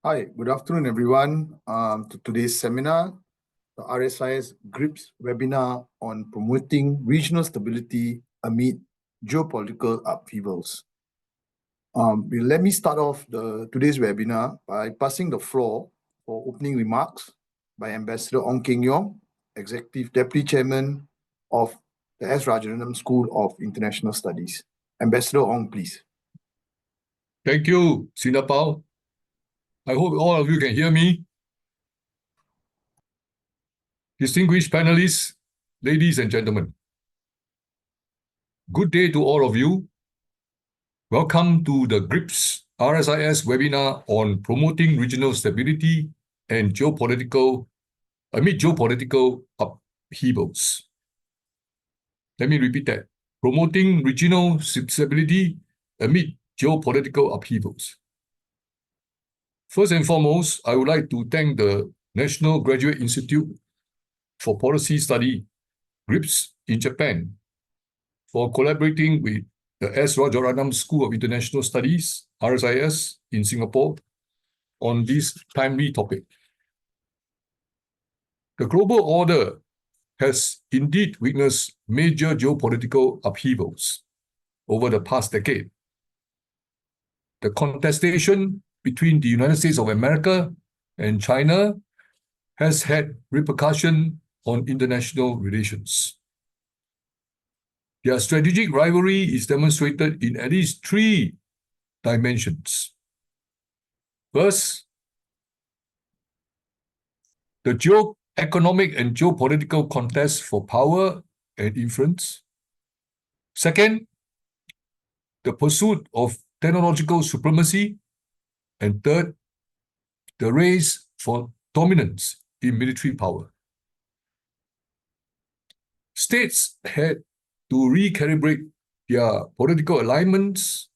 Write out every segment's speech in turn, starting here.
Hi, good afternoon, everyone. To today's seminar, the RSIS-GRIPS webinar on promoting regional stability amid geopolitical upheavals. Let me start off today's webinar by passing the floor for opening remarks by Ambassador Ong Keng Yong, Executive Deputy Chairman of the S. Rajaratnam School of International Studies. Ambassador Ong, please. Thank you, Sinapao. I hope all of you can hear me. Distinguished panelists, ladies and gentlemen, good day to all of you. Welcome to the GRIPS RSIS webinar on promoting regional stability and amid geopolitical upheavals. Let me repeat that. Promoting regional stability amid geopolitical upheavals. First and foremost, I would like to thank the National Graduate Institute for Policy Study, GRIPS, in Japan, for collaborating with the S. Rajaratnam School of International Studies, RSIS, in Singapore, on this timely topic. The global order has indeed witnessed major geopolitical upheavals over the past decade. The contestation between the United States of America and China has had repercussions on international relations. Their strategic rivalry is demonstrated in at least three dimensions. First, the geoeconomic and geopolitical contest for power and influence. Second, the pursuit of technological supremacy. And third, the race for dominance in military power. States had to recalibrate their political alignments,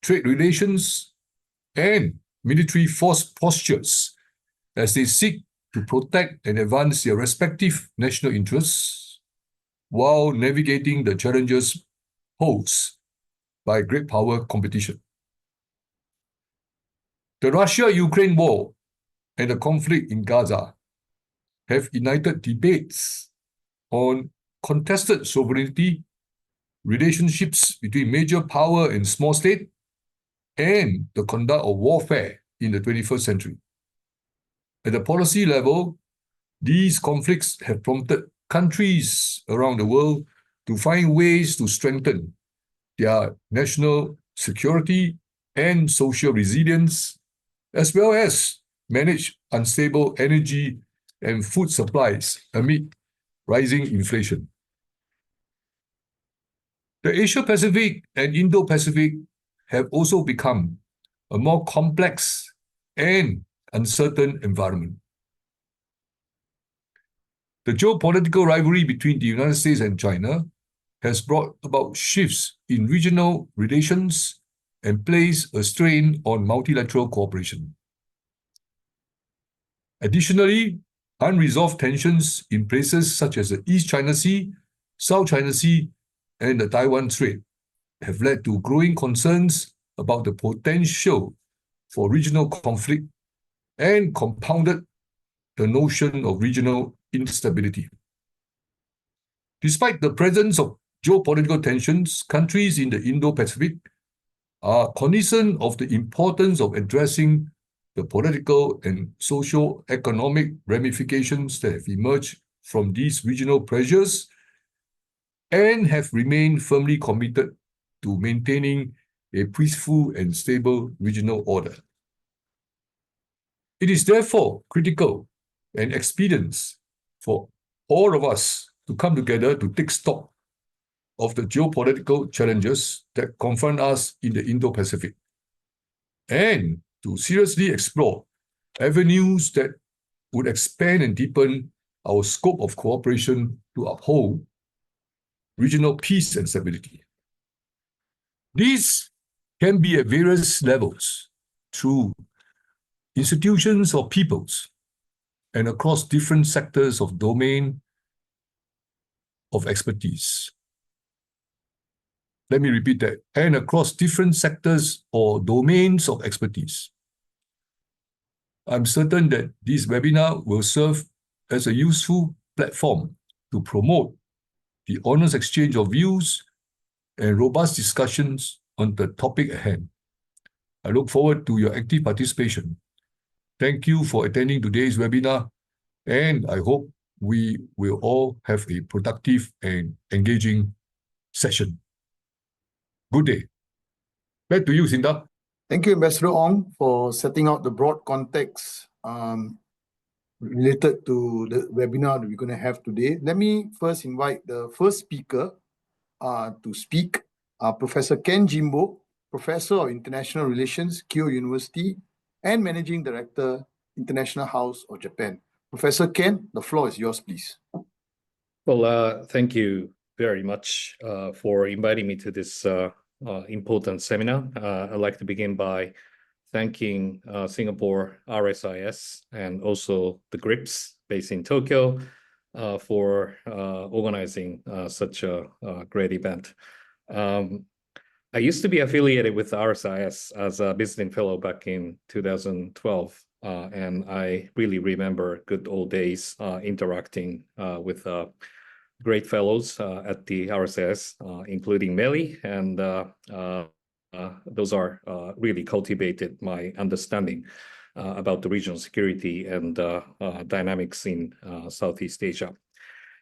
trade relations, and military force postures as they seek to protect and advance their respective national interests while navigating the challenges posed by great power competition. The Russia-Ukraine war and the conflict in Gaza have ignited debates on contested sovereignty, relationships between major power and small state, and the conduct of warfare in the 21st century. At the policy level, these conflicts have prompted countries around the world to find ways to strengthen their national security and social resilience, as well as manage unstable energy and food supplies amid rising inflation. The Asia-Pacific and Indo-Pacific have also become a more complex and uncertain environment. The geopolitical rivalry between the United States and China has brought about shifts in regional relations and placed a strain on multilateral cooperation. Additionally, unresolved tensions in places such as the East China Sea, South China Sea, and the Taiwan Strait have led to growing concerns about the potential for regional conflict and compounded the notion of regional instability. Despite the presence of geopolitical tensions, countries in the Indo-Pacific are cognizant of the importance of addressing the political and socio-economic ramifications that have emerged from these regional pressures and have remained firmly committed to maintaining a peaceful and stable regional order. It is therefore critical and expedient for all of us to come together to take stock of the geopolitical challenges that confront us in the Indo-Pacific and to seriously explore avenues that would expand and deepen our scope of cooperation to uphold regional peace and stability. These can be at various levels through institutions or peoples and across different sectors of domain of expertise. Let me repeat that, and across different sectors or domains of expertise. I'm certain that this webinar will serve as a useful platform to promote the honest exchange of views and robust discussions on the topic at hand. I look forward to your active participation. Thank you for attending today's webinar, and I hope we will all have a productive and engaging session. Good day. Back to you, Sinda. Thank you, Ambassador Ong, for setting out the broad context related to the webinar that we're going to have today. Let me first invite the first speaker to speak, Professor Ken Jimbo, Professor of International Relations, Kyoto University, and Managing Director, International House of Japan. Professor Ken, the floor is yours, please. Well, thank you very much for inviting me to this important seminar. I'd like to begin by thanking Singapore RSIS and also the GRIPS based in Tokyo for organizing such a great event. I used to be affiliated with RSIS as a visiting fellow back in 2012, and I really remember good old days interacting with great fellows at the RSIS, including Meli, and those are really cultivated my understanding about the regional security and dynamics in Southeast Asia.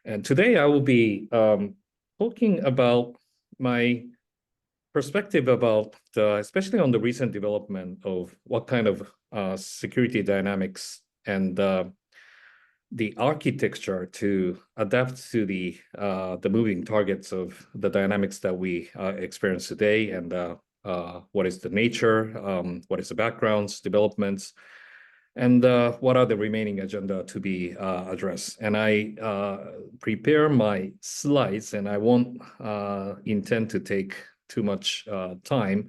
And today I will be talking about my perspective about, especially on the recent development of what kind of security dynamics and the architecture to adapt to the moving targets of the dynamics that we experience today, and what is the nature, what is the backgrounds, developments, and what are the remaining agenda to be addressed. And I prepare my slides, and I won't intend to take too much time,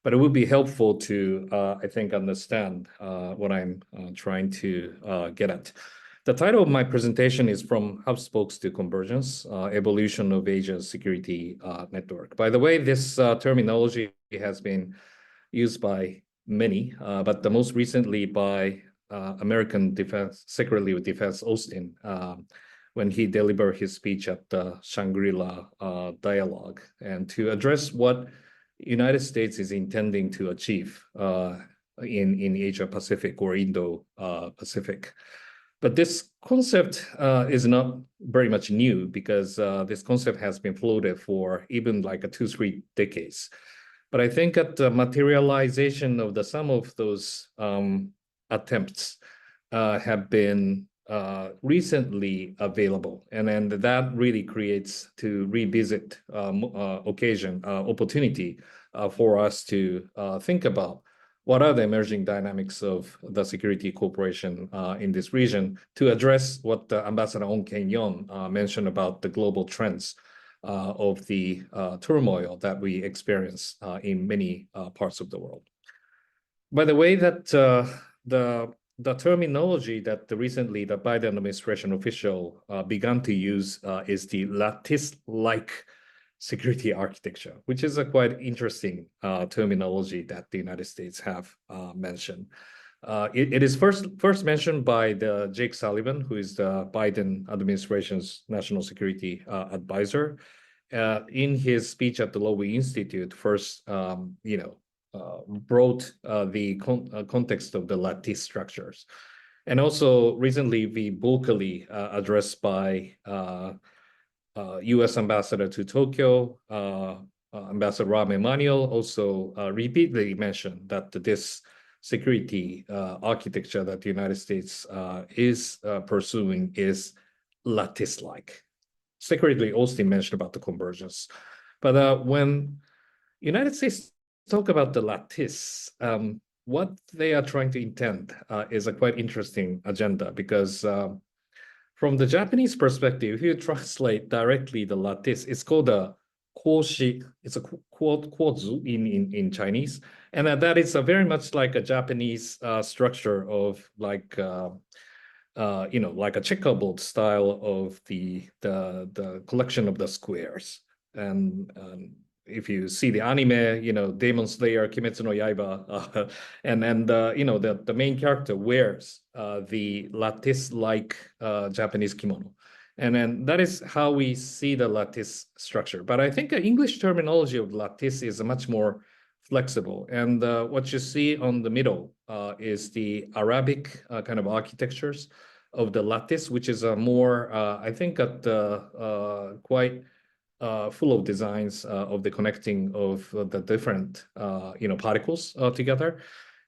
but it would be helpful to, I think, understand what I'm trying to get at. The title of my presentation is From Hub-Spokes to Convergence, Evolution of Asia's Security Network. By the way, this terminology has been used by many, but the most recently by American Secretary of Defense Austin, when he delivered his speech at the Shangri-La Dialogue, and to address what United States is intending to achieve in Asia Pacific or Indo-Pacific. But this concept is not very much new, because this concept has been floated for even like 2-3 decades. But I think that the materialization of some of those attempts have been recently available, and then that really creates to revisit opportunity for us to think about what are the emerging dynamics of the security cooperation in this region, to address what Ambassador Ong Keng-yon mentioned about the global trends of the turmoil that we experience in many parts of the world. By the way, that the terminology that recently the Biden administration official began to use is the lattice-like security architecture, which is a quite interesting terminology that the United States have mentioned. It is first mentioned by the Jake Sullivan, who is the Biden administration's national security advisor, in his speech at the Lowy Institute. First, brought the context of the lattice structures, and also recently be vocally addressed by U.S. Ambassador to Tokyo, Ambassador Rahm Emanuel, also repeatedly mentioned that this security architecture that the United States is pursuing is lattice-like. Secretary Austin mentioned about the convergence. But when United States talk about the lattice, what they are trying to intend is a quite interesting agenda, because from the Japanese perspective, if you translate directly the lattice, it's called a koshi. It's a kuozu in Chinese, and that is very much like a Japanese structure of like like a checkerboard style of the collection of the squares. And if you see the anime, Demon Slayer, Kimetsu no Yaiba, and then the main character wears the lattice-like Japanese kimono. And then that is how we see the lattice structure. But I think the English terminology of lattice is much more flexible. And what you see on the middle is the Arabic kind of architectures of the lattice, which is a more, I think, quite full of designs of the connecting of the different, particles together.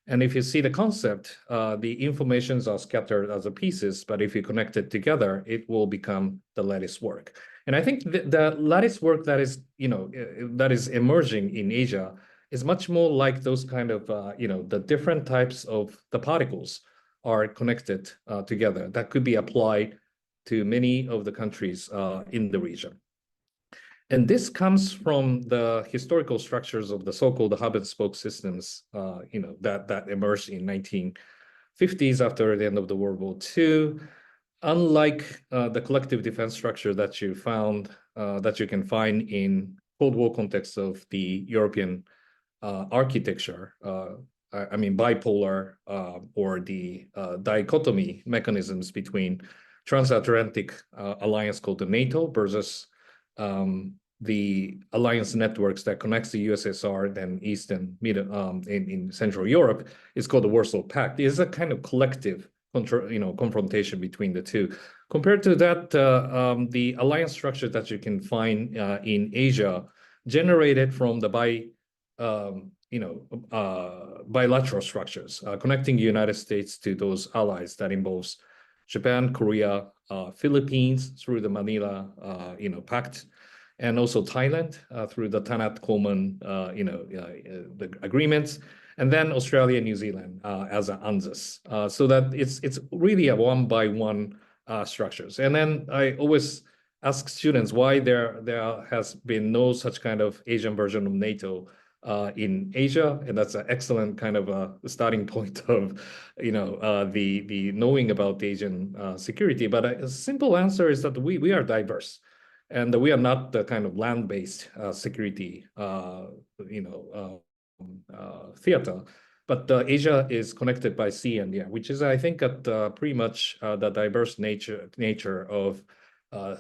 And if you see the concept, the informations are scattered as a pieces, but if you connect it together, it will become the lattice work. And I think the lattice work that is emerging in Asia is much more like those kind of, the different types of the particles are connected together that could be applied to many of the countries in the region. And this comes from the historical structures of the so-called hub and spoke systems, that emerged in 1950s after the end of the World War II. Unlike the collective defense structure that you can find in Cold War context of the European architecture, I mean bipolar or the dichotomy mechanisms between transatlantic alliance called the NATO versus the alliance networks that connects the USSR, then East and Mid in Central Europe, is called the Warsaw Pact. It is a kind of collective confrontation between the two. Compared to that, the alliance structure that you can find in Asia generated from the bilateral structures connecting the United States to those allies that involves Japan, Korea, Philippines through the Manila, Pact, and also Thailand through the Tanat-Coleman, the agreements, and then Australia and New Zealand as an ANZUS. So that it's really a one-by-one structures. And then I always ask students why there has been no such kind of Asian version of NATO in Asia, and that's an excellent kind of a starting point of the knowing about the Asian security. But a simple answer is that we are diverse, and we are not the kind of land-based security theater. But Asia is connected by sea and air, which is, I think, at pretty much the diverse nature of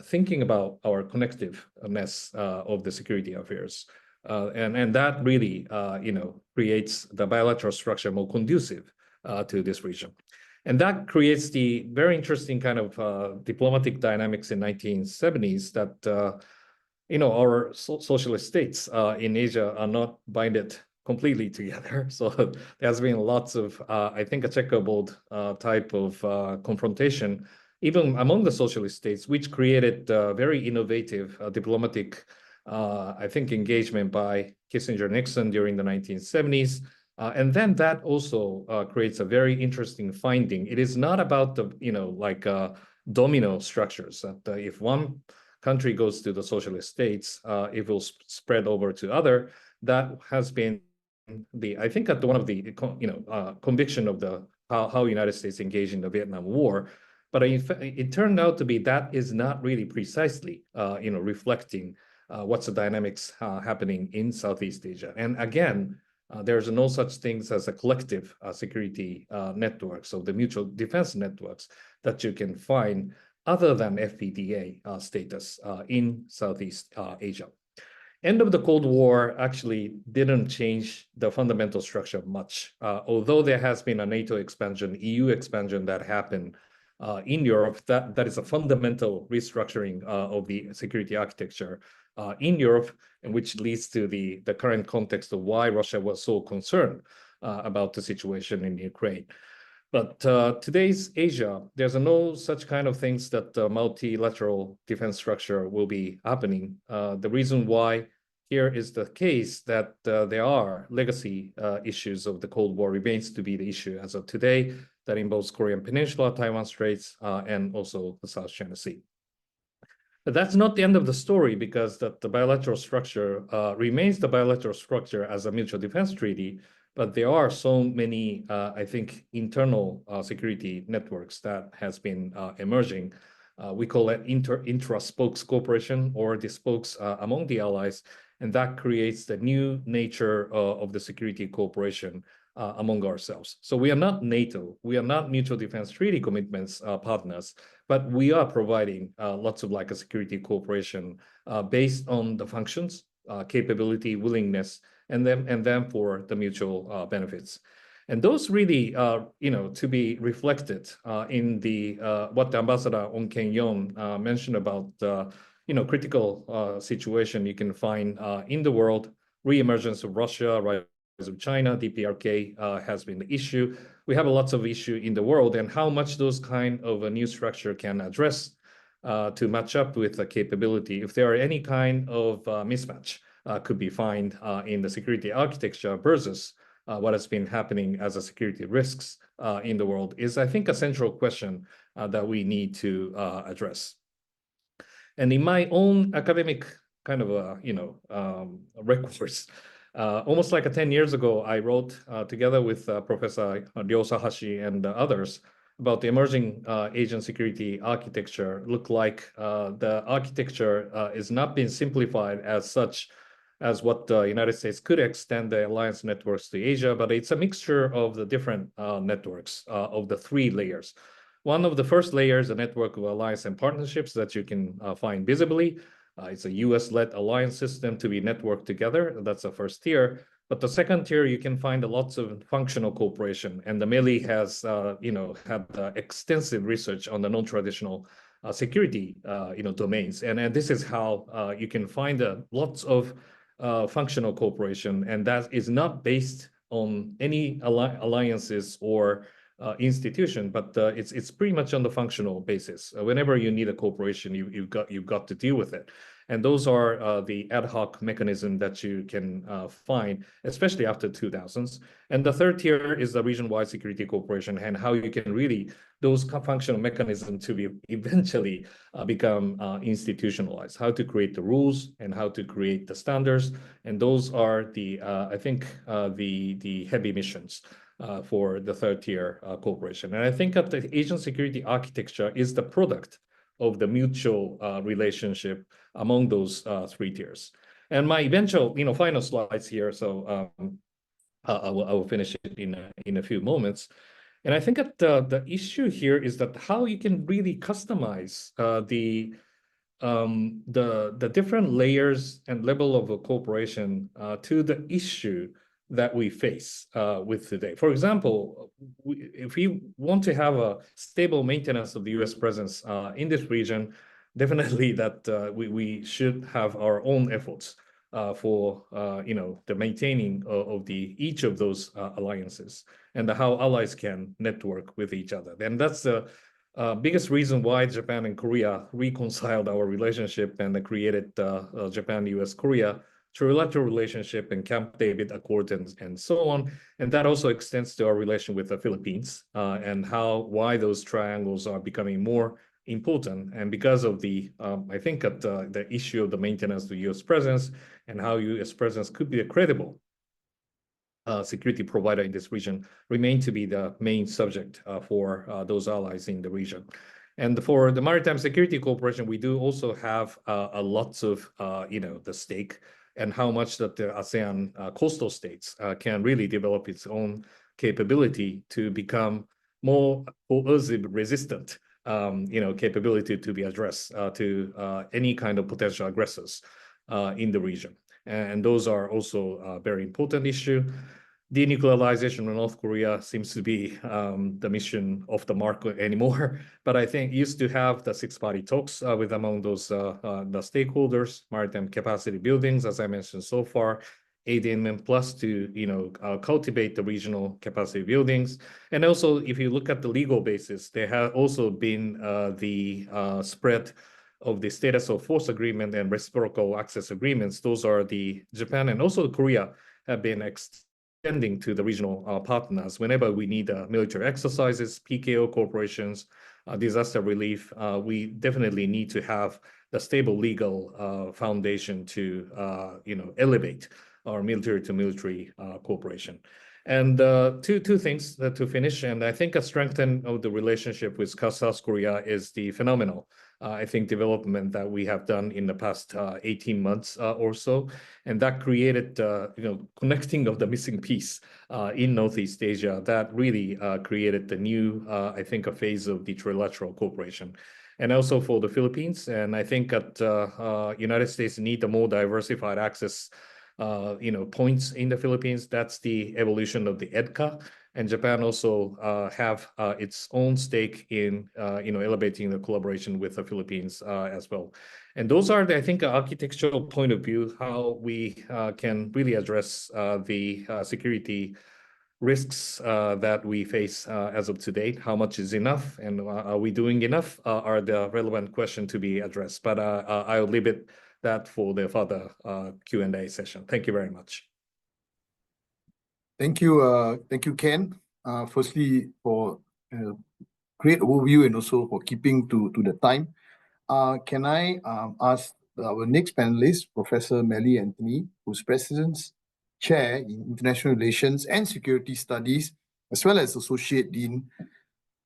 thinking about our connectiveness of the security affairs. And that really, creates the bilateral structure more conducive to this region. And that creates the very interesting kind of diplomatic dynamics in 1970s that, our socialist states in Asia are not binded completely together. So there's been lots of, I think, a checkerboard type of confrontation, even among the socialist states, which created very innovative diplomatic I think engagement by Kissinger Nixon during the 1970s. And then that also creates a very interesting finding. It is not about the, domino structures. That if one country goes to the socialist states, it will spread over to other. That has been I think at one of the, conviction of the how United States engaged in the Vietnam War. But it turned out to be that is not really precisely, reflecting what's the dynamics happening in Southeast Asia. And again, there's no such things as a collective security network, so the mutual defense networks that you can find other than FPDA status in Southeast Asia. End of the Cold War actually didn't change the fundamental structure much, although there has been a NATO expansion, EU expansion that happened in Europe. That is a fundamental restructuring of the security architecture in Europe, and which leads to the current context of why Russia was so concerned about the situation in Ukraine. But today's Asia, there's no such kind of things that the multilateral defense structure will be happening. The reason why here is the case that there are legacy issues of the Cold War remains to be the issue as of today that involves Korean Peninsula, Taiwan Straits, and also the South China Sea. But that's not the end of the story, because the bilateral structure remains the bilateral structure as a mutual defense treaty, but there are so many, I think, internal security networks that has been emerging. We call it intra-spokes cooperation, or the spokes among the allies. And that creates the new nature of the security cooperation among ourselves. So we are not NATO, we are not mutual defense treaty commitments partners, but we are providing lots of like a security cooperation based on the functions, capability, willingness, and then for the mutual benefits. And those really, to be reflected in the what the Ambassador Ong Keng-yon mentioned about, critical situation you can find in the world, re-emergence of Russia, rise of China, DPRK has been the issue. We have lots of issue in the world, and how much those kind of a new structure can address to match up with the capability. If there are any kind of mismatch, could be found in the security architecture versus what has been happening as a security risks in the world is, I think, a central question that we need to address. And in my own academic kind of, records, almost like 10 years ago, I wrote together with Professor Ryo Sahashi and others about the emerging Asian security architecture. Look like the architecture is not being simplified as such as what the United States could extend the alliance networks to Asia, but it's a mixture of the different networks of the 3 layers. One of the first layers, a network of alliance and partnerships that you can find visibly. It's a US-led alliance system to be networked together. That's the first tier. But the second tier, you can find lots of functional cooperation. And the MELI has, had extensive research on the non-traditional security, domains. And this is how you can find lots of functional cooperation, and that is not based on any alliances or institution, but it's pretty much on the functional basis. Whenever you need a cooperation, you've got to deal with it, and those are the ad hoc mechanism that you can find, especially after 2000s. And the third tier is the region-wide security cooperation, and how you can really those functional mechanisms to be eventually become institutionalized, how to create the rules and how to create the standards. And those are the, I think, the heavy missions for the third tier cooperation. And I think that the Asian security architecture is the product of the mutual relationship among those 3 tiers. And my eventual, final slides here, so I will finish it in a few moments. And I think that the issue here is that how you can really customize the different layers and level of cooperation to the issue that we face with today. For example, if we want to have a stable maintenance of the US presence in this region, definitely that we should have our own efforts for the maintaining of each of those alliances, and how allies can network with each other. And that's the biggest reason why Japan and Korea reconciled our relationship and created Japan, US, Korea trilateral relationship and Camp David Accord and so on. And that also extends to our relation with the Philippines and why those triangles are becoming more important. And because of I think that the issue of the maintenance of the US presence and how US presence could be a credible security provider in this region remain to be the main subject for those allies in the region. And for the maritime security cooperation, we do also have a lots of, the stake and how much that the ASEAN coastal states can really develop its own capability to become more coercive resistant, capability to be addressed to any kind of potential aggressors in the region. And those are also a very important issue. Denuclearization of North Korea seems to be the mission of the market anymore, but I think used to have the 6-party talks with among those the stakeholders, maritime capacity buildings, as I mentioned so far, ADMM plus to cultivate the regional capacity buildings. And also, if you look at the legal basis, there have also been the spread of the status of force agreement and reciprocal access agreements. Those are the Japan and also Korea have been extending to the regional partners whenever we need military exercises, PKO corporations, disaster relief. We definitely need to have the stable legal foundation to elevate our military to military cooperation. And two things to finish, and I think a strengthening of the relationship with South Korea is the phenomenal, I think, development that we have done in the past 18 months or so, and that created, connecting of the missing piece in Northeast Asia that really created the new, I think, a phase of the trilateral cooperation. And also for the Philippines, and I think that United States need a more diversified access points in the Philippines. That's the evolution of the EDCA, and Japan also have its own stake in elevating the collaboration with the Philippines as well. And those are, I think, architectural point of view how we can really address the security risks that we face as of today. How much is enough, and are we doing enough? Are the relevant question to be addressed. But I'll leave it that for the further Q&A session. Thank you very much. Thank you, Ken. Firstly, for great overview and also for keeping to the time. Can I ask our next panelist, Professor Melly Anthony, who's President's Chair in International Relations and Security Studies, as well as Associate Dean.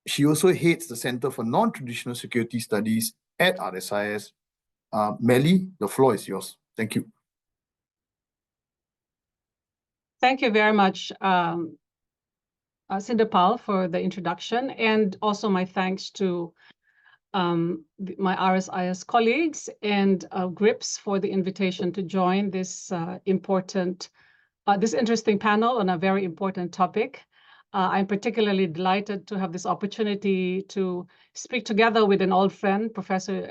She also heads the Center for Non-Traditional Security Studies at RSIS. Melly, the floor is yours. Thank you. Thank you very much, Sindapal, for the introduction, and also my thanks to my RSIS colleagues and GRIPS for the invitation to join this this interesting panel on a very important topic. I'm particularly delighted to have this opportunity to speak together with an old friend, Professor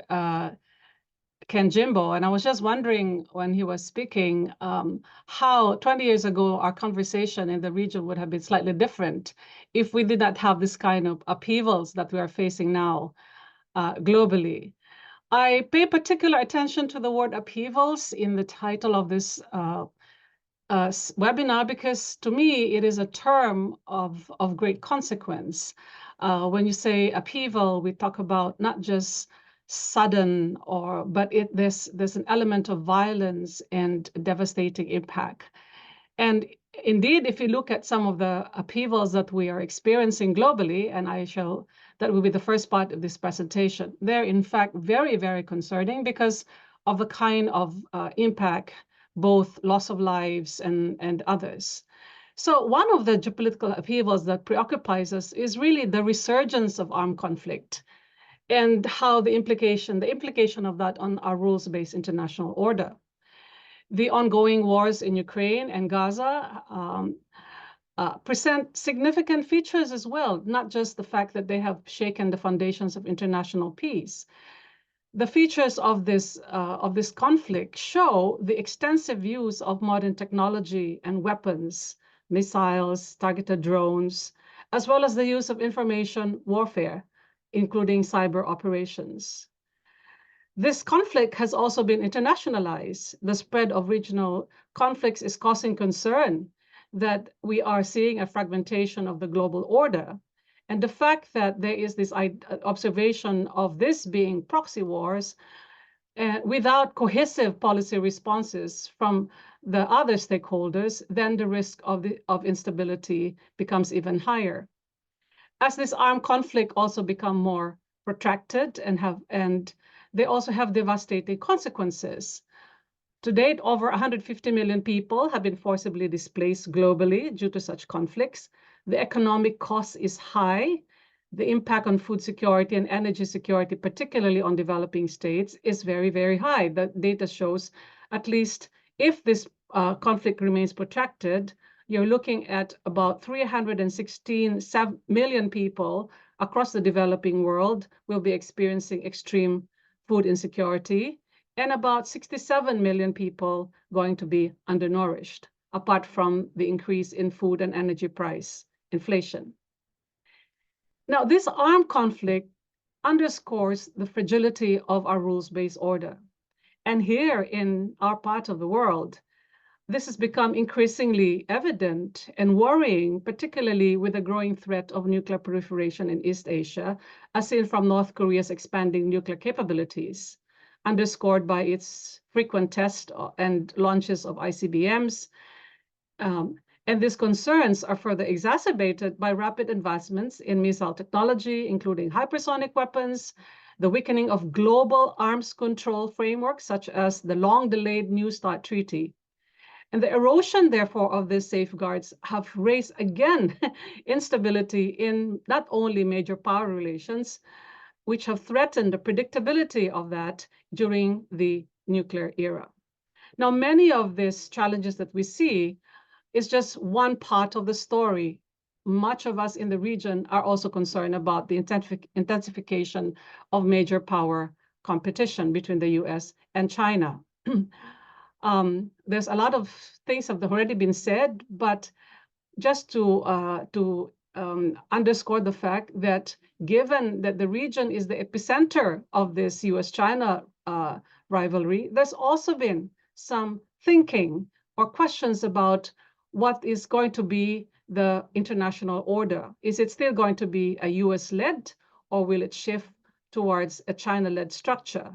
Ken Jimbo, and I was just wondering when he was speaking how 20 years ago our conversation in the region would have been slightly different if we did not have this kind of upheavals that we are facing now globally. I pay particular attention to the word upheavals in the title of this webinar because to me it is a term of great consequence. When you say upheaval, we talk about not just sudden but there's an element of violence and devastating impact. And indeed, if you look at some of the upheavals that we are experiencing globally, and that will be the first part of this presentation, they're in fact very, very concerning because of the kind of impact, both loss of lives and others. So one of the geopolitical upheavals that preoccupies us is really the resurgence of armed conflict and how the implication of that on our rules-based international order. The ongoing wars in Ukraine and Gaza present significant features as well, not just the fact that they have shaken the foundations of international peace. The features of this conflict show the extensive use of modern technology and weapons, missiles, targeted drones, as well as the use of information warfare, including cyber operations. This conflict has also been internationalized. The spread of regional conflicts is causing concern that we are seeing a fragmentation of the global order. And the fact that there is this observation of this being proxy wars without cohesive policy responses from the other stakeholders, then the risk of instability becomes even higher. As this armed conflict also become more protracted and they also have devastating consequences. To date, over 150 million people have been forcibly displaced globally due to such conflicts. The economic cost is high. The impact on food security and energy security, particularly on developing states, is very, very high. The data shows, at least if this conflict remains protracted, you're looking at about 316 million people across the developing world will be experiencing extreme food insecurity, and about 67 million people going to be undernourished, apart from the increase in food and energy price inflation. Now, this armed conflict underscores the fragility of our rules-based order. And here in our part of the world, this has become increasingly evident and worrying, particularly with the growing threat of nuclear proliferation in East Asia, as seen from North Korea's expanding nuclear capabilities, underscored by its frequent tests and launches of ICBMs, and And these concerns are further exacerbated by rapid advancements in missile technology, including hypersonic weapons, the weakening of global arms control frameworks, such as the long-delayed New START Treaty. And the erosion, therefore, of these safeguards have raised, again, instability in not only major power relations, which have threatened the predictability of that during the nuclear era. Now, many of these challenges that we see is just one part of the story. Much of us in the region are also concerned about the intensification of major power competition between the US and China. There's a lot of things have already been said, but just to underscore the fact that given that the region is the epicenter of this US-China rivalry, there's also been some thinking or questions about what is going to be the international order. Is it still going to be a US-led, or will it shift towards a China-led structure?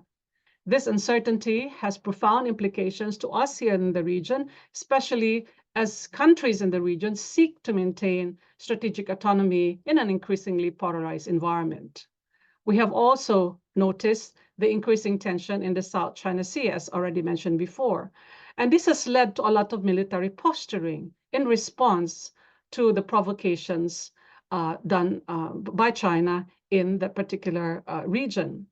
This uncertainty has profound implications to us here in the region, especially as countries in the region seek to maintain strategic autonomy in an increasingly polarized environment. We have also noticed the increasing tension in the South China Sea, as already mentioned before. And this has led to a lot of military posturing in response to the provocations done by China in that particular region.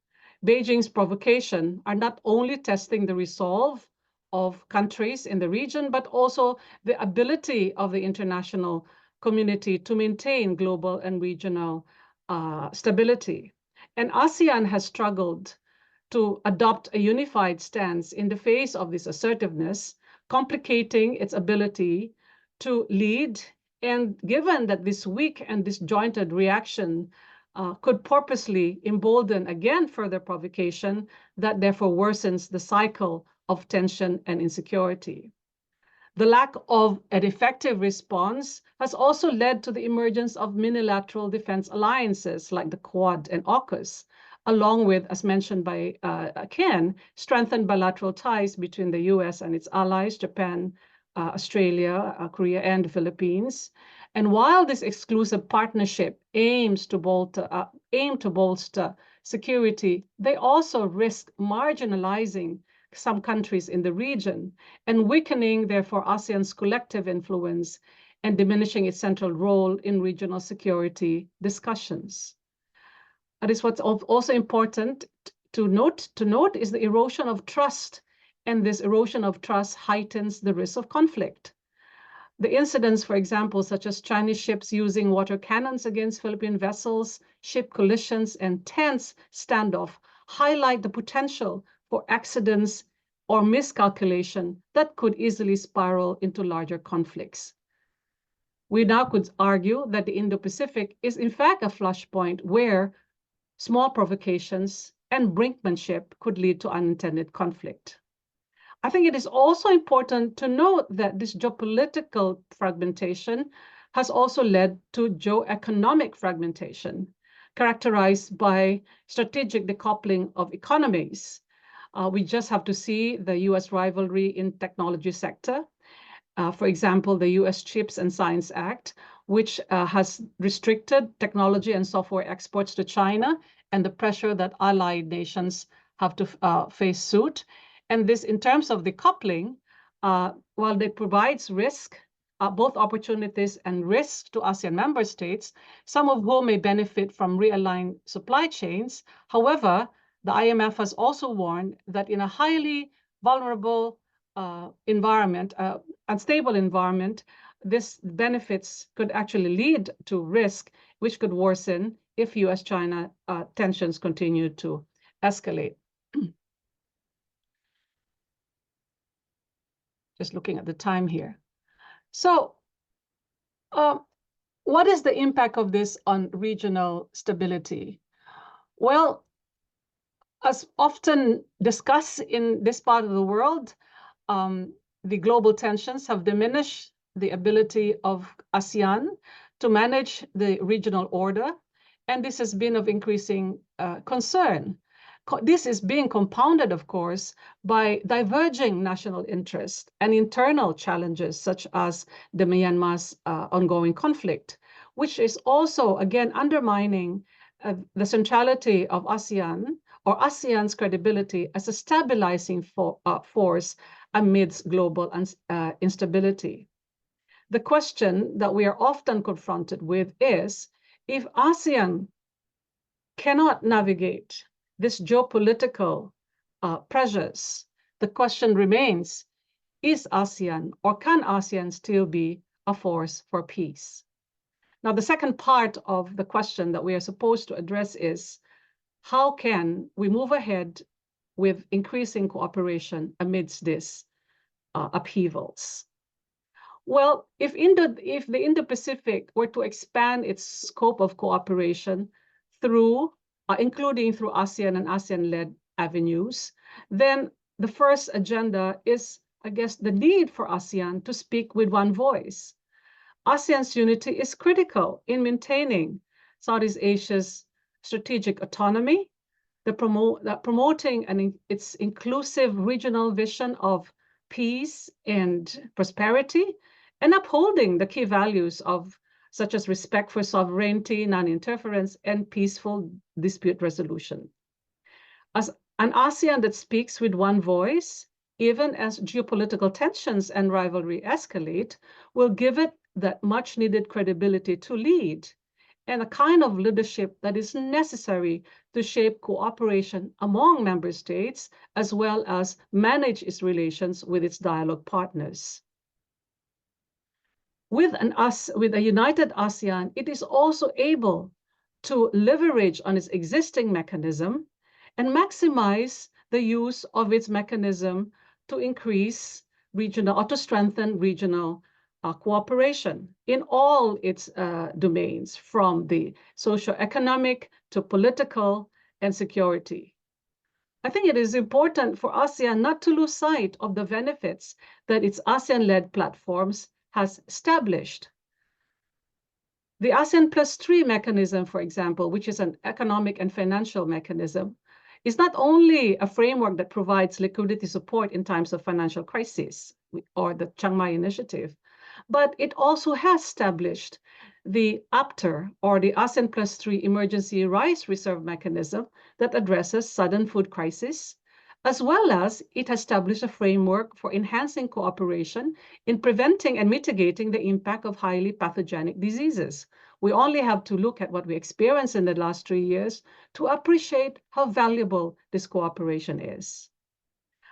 Beijing's provocation are not only testing the resolve of countries in the region, but also the ability of the international community to maintain global and regional stability. And ASEAN has struggled to adopt a unified stance in the face of this assertiveness, complicating its ability to lead. And given that this weak and disjointed reaction could purposely embolden, again, further provocation, that therefore worsens the cycle of tension and insecurity. The lack of an effective response has also led to the emergence of minilateral defense alliances like the Quad and AUKUS, along with, as mentioned by Ken, strengthened bilateral ties between the US and its allies, Japan, Australia, Korea, and the Philippines. And while this exclusive partnership aims to bolster security, they also risk marginalizing some countries in the region and weakening, therefore, ASEAN's collective influence and diminishing its central role in regional security discussions. That is what's also important to note is the erosion of trust, and this erosion of trust heightens the risk of conflict. The incidents, for example, such as Chinese ships using water cannons against Philippine vessels, ship collisions, and tense standoff highlight the potential for accidents or miscalculation that could easily spiral into larger conflicts. We now could argue that the Indo-Pacific is in fact a flashpoint where small provocations and brinkmanship could lead to unintended conflict. I think it is also important to note that this geopolitical fragmentation has also led to geoeconomic fragmentation, characterized by strategic decoupling of economies. We just have to see the US rivalry in technology sector. For example, the US Chips and Science Act, which has restricted technology and software exports to China, and the pressure that allied nations have to face suit. And this, in terms of the coupling, while it provides risk, both opportunities and risk to ASEAN member states, some of whom may benefit from realigned supply chains. However, the IMF has also warned that in a highly vulnerable environment, unstable environment, this benefits could actually lead to risk, which could worsen if US-China tensions continue to escalate. Just looking at the time here. So what is the impact of this on regional stability? Well, as often discussed in this part of the world, the global tensions have diminished the ability of ASEAN to manage the regional order, and this has been of increasing concern. This is being compounded, of course, by diverging national interest and internal challenges, such as the Myanmar's ongoing conflict, which is also, again, undermining the centrality of ASEAN or ASEAN's credibility as a stabilizing force amidst global instability. The question that we are often confronted with is, if ASEAN cannot navigate this geopolitical pressures, the question remains, is ASEAN or can ASEAN still be a force for peace? Now, the second part of the question that we are supposed to address is, how can we move ahead with increasing cooperation amidst these upheavals? Well, if the Indo-Pacific were to expand its scope of cooperation through, including through ASEAN and ASEAN-led avenues, then the first agenda is, I guess, the need for ASEAN to speak with one voice. ASEAN's unity is critical in maintaining Southeast Asia's strategic autonomy, promoting its inclusive regional vision of peace and prosperity, and upholding the key values of such as respect for sovereignty, non-interference, and peaceful dispute resolution. As an ASEAN that speaks with one voice, even as geopolitical tensions and rivalry escalate, will give it that much needed credibility to lead and a kind of leadership that is necessary to shape cooperation among member states, as well as manage its relations with its dialogue partners. With a united ASEAN, it is also able to leverage on its existing mechanism and maximize the use of its mechanism to increase regional or to strengthen regional cooperation in all its domains, from the socio-economic to political and security. I think it is important for ASEAN not to lose sight of the benefits that its ASEAN-led platforms has established. The ASEAN +3 mechanism, for example, which is an economic and financial mechanism, is not only a framework that provides liquidity support in times of financial crisis, or the Chiang Mai Initiative, but it also has established the APTER, or the ASEAN +3 Emergency Rice Reserve Mechanism, that addresses sudden food crisis, as well as it has established a framework for enhancing cooperation in preventing and mitigating the impact of highly pathogenic diseases. We only have to look at what we experienced in the last 3 years to appreciate how valuable this cooperation is.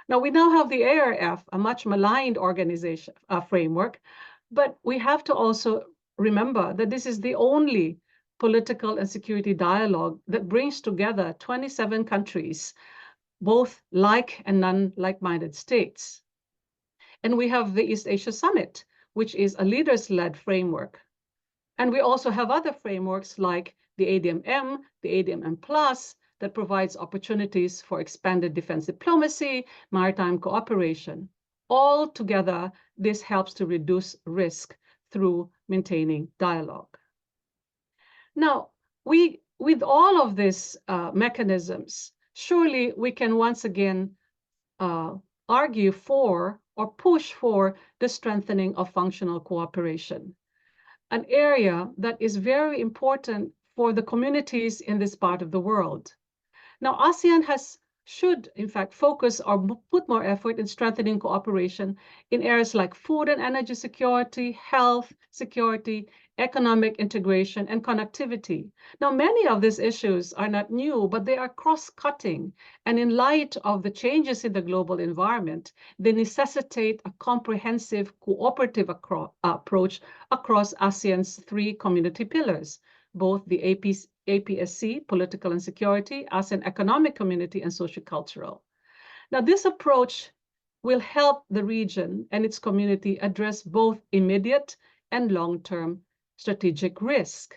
Now, we now have the ARF, a much maligned organization framework, but we have to also remember that this is the only political and security dialogue that brings together 27 countries, both like and non-like-minded states. And we have the East Asia Summit, which is a leaders-led framework. And we also have other frameworks like the ADMM, the ADMM Plus, that provides opportunities for expanded defense diplomacy, maritime cooperation. All together, this helps to reduce risk through maintaining dialogue. Now, with all of these mechanisms, surely we can once again argue for or push for the strengthening of functional cooperation, an area that is very important for the communities in this part of the world. Now, ASEAN should, in fact, focus or put more effort in strengthening cooperation in areas like food and energy security, health security, economic integration, and connectivity. Now, many of these issues are not new, but they are cross-cutting. And in light of the changes in the global environment, they necessitate a comprehensive cooperative approach across ASEAN's 3 community pillars, both the APSC, political and security, ASEAN economic community, and sociocultural. Now, this approach will help the region and its community address both immediate and long-term strategic risk.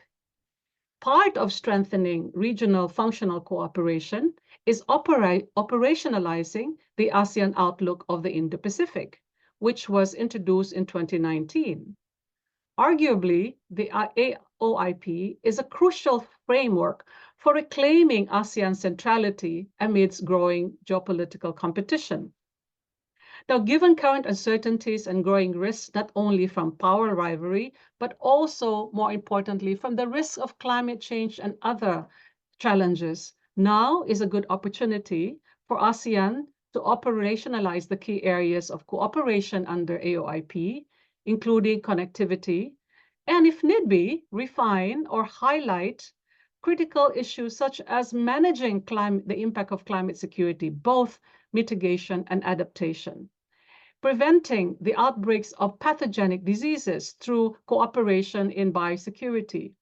Part of strengthening regional functional cooperation is operationalizing the ASEAN Outlook of the Indo-Pacific, which was introduced in 2019. Arguably, the AOIP is a crucial framework for reclaiming ASEAN centrality amidst growing geopolitical competition. Now, given current uncertainties and growing risks, not only from power rivalry, but also, more importantly, from the risk of climate change and other challenges, now is a good opportunity for ASEAN to operationalize the key areas of cooperation under AOIP, including connectivity, and if need be, refine or highlight critical issues such as managing the impact of climate security, both mitigation and adaptation, preventing the outbreaks of pathogenic diseases through cooperation in biosecurity.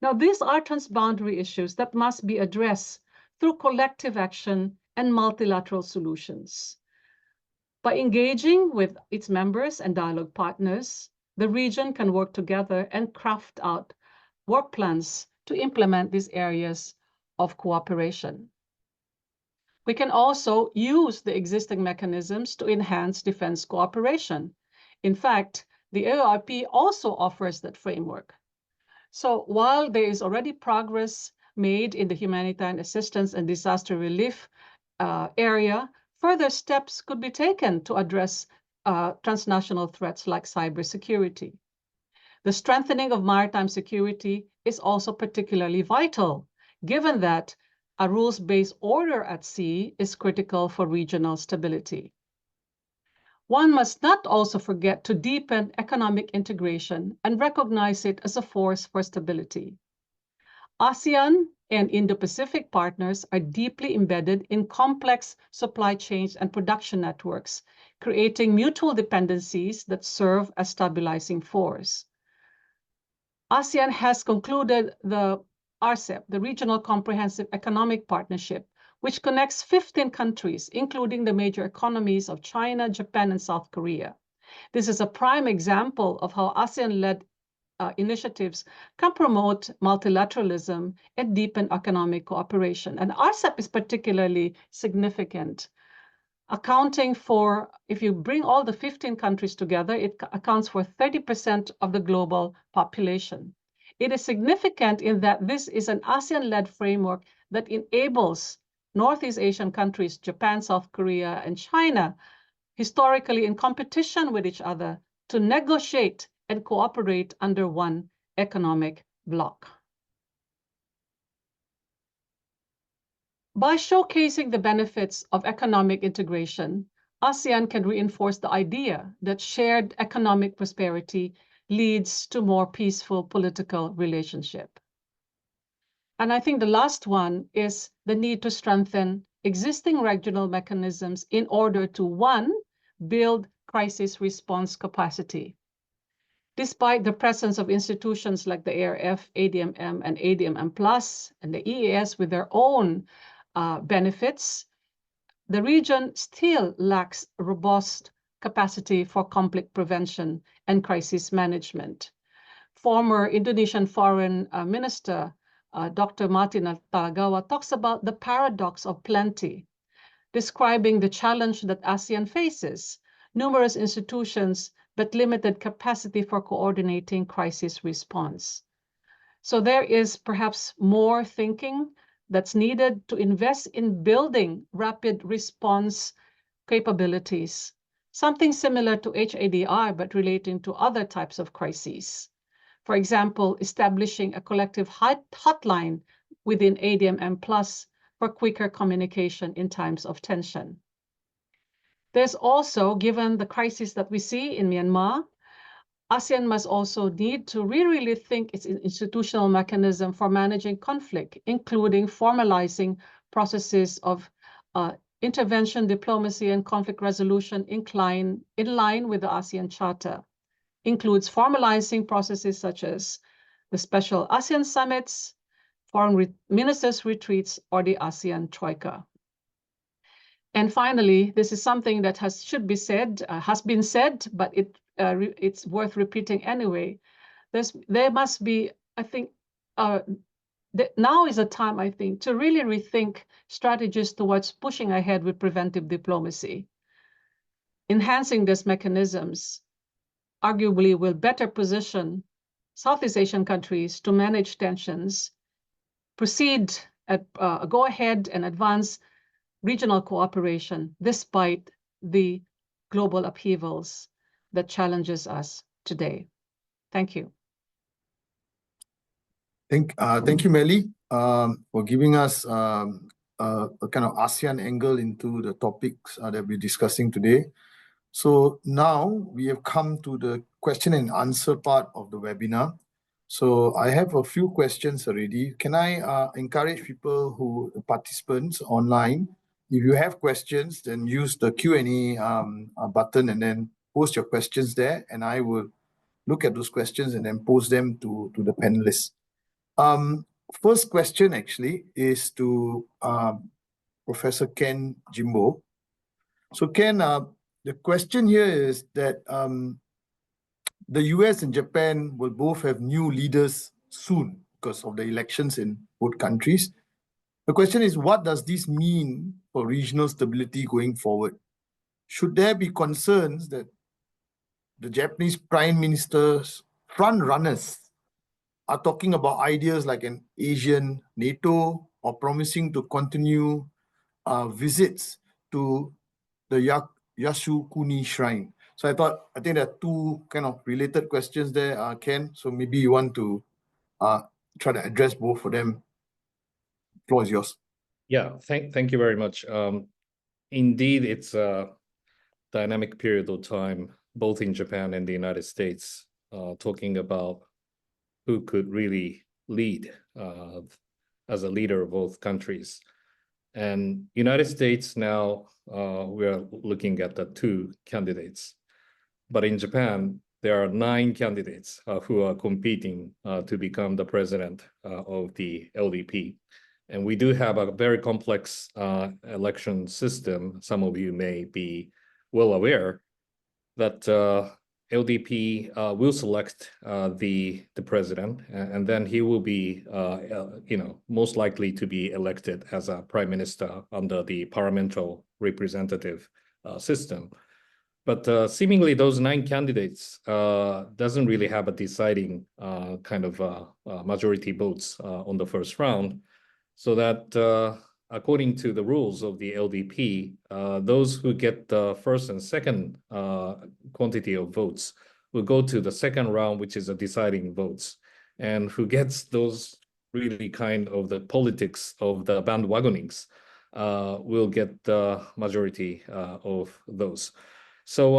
Now, these are transboundary issues that must be addressed through collective action and multilateral solutions. By engaging with its members and dialogue partners, the region can work together and craft out work plans to implement these areas of cooperation. We can also use the existing mechanisms to enhance defense cooperation. In fact, the AOIP also offers that framework. So while there is already progress made in the humanitarian assistance and disaster relief area, further steps could be taken to address transnational threats like cybersecurity. The strengthening of maritime security is also particularly vital, given that a rules-based order at sea is critical for regional stability. One must not also forget to deepen economic integration and recognize it as a force for stability. ASEAN and Indo-Pacific partners are deeply embedded in complex supply chains and production networks, creating mutual dependencies that serve as stabilizing force. ASEAN has concluded the RCEP, the Regional Comprehensive Economic Partnership, which connects 15 countries, including the major economies of China, Japan, and South Korea. This is a prime example of how ASEAN-led initiatives can promote multilateralism and deepen economic cooperation. And RCEP is particularly significant, accounting for, if you bring all the 15 countries together, it accounts for 30% of the global population. It is significant in that this is an ASEAN-led framework that enables Northeast Asian countries, Japan, South Korea, and China, historically in competition with each other, to negotiate and cooperate under one economic bloc. By showcasing the benefits of economic integration, ASEAN can reinforce the idea that shared economic prosperity leads to more peaceful political relationship. And I think the last one is the need to strengthen existing regional mechanisms in order to, one, build crisis response capacity. Despite the presence of institutions like the ARF, ADMM, and ADMM+, and the EAS with their own benefits, the region still lacks robust capacity for conflict prevention and crisis management. Former Indonesian Foreign Minister, Dr. Martin Talagawa, talks about the paradox of plenty, describing the challenge that ASEAN faces: numerous institutions, but limited capacity for coordinating crisis response. So there is perhaps more thinking that's needed to invest in building rapid response capabilities, something similar to HADR, but relating to other types of crises. For example, establishing a collective hotline within ADMM+ for quicker communication in times of tension. There's also, given the crisis that we see in Myanmar, ASEAN must also need to really think its institutional mechanism for managing conflict, including formalizing processes of intervention, diplomacy, and conflict resolution in line with the ASEAN Charter. Includes formalizing processes such as the special ASEAN summits, foreign ministers' retreats, or the ASEAN Troika. And finally, this is something that has been said, but it's worth repeating anyway. There must be, I think, now is a time, I think, to really rethink strategies towards pushing ahead with preventive diplomacy. Enhancing these mechanisms arguably will better position Southeast Asian countries to manage tensions, proceed at go ahead and advance regional cooperation despite the global upheavals that challenges us today. Thank you. Thank you, Melly, for giving us a kind of ASEAN angle into the topics that we're discussing today. So now we have come to the question and answer part of the webinar. So I have a few questions already. Can I encourage participants online, if you have questions, then use the Q&A button and then post your questions there, and I will look at those questions and then post them to the panelists. First question actually is to Professor Ken Jimbo. So Ken, the question here is that the US and Japan will both have new leaders soon because of the elections in both countries. The question is, what does this mean for regional stability going forward? Should there be concerns that the Japanese Prime Minister's front runners are talking about ideas like an Asian NATO or promising to continue visits to the Yasukuni Shrine? So I think there are two kind of related questions there, Ken. So maybe you want to try to address both of them. The floor is yours. Yeah, thank you very much. Indeed, it's a dynamic period of time, both in Japan and the United States, talking about who could really lead as a leader of both countries. And United States now, we are looking at the 2 candidates. But in Japan, there are 9 candidates who are competing to become the president of the LDP. And we do have a very complex election system. Some of you may be well aware that LDP will select the president, and then he will be, most likely to be elected as a prime minister under the parliamentary representative system. But seemingly those 9 candidates doesn't really have a deciding kind of majority votes on the first round. So that according to the rules of the LDP, those who get the first and second quantity of votes will go to the second round, which is a deciding votes. And who gets those really kind of the politics of the bandwagonings will get the majority of those. So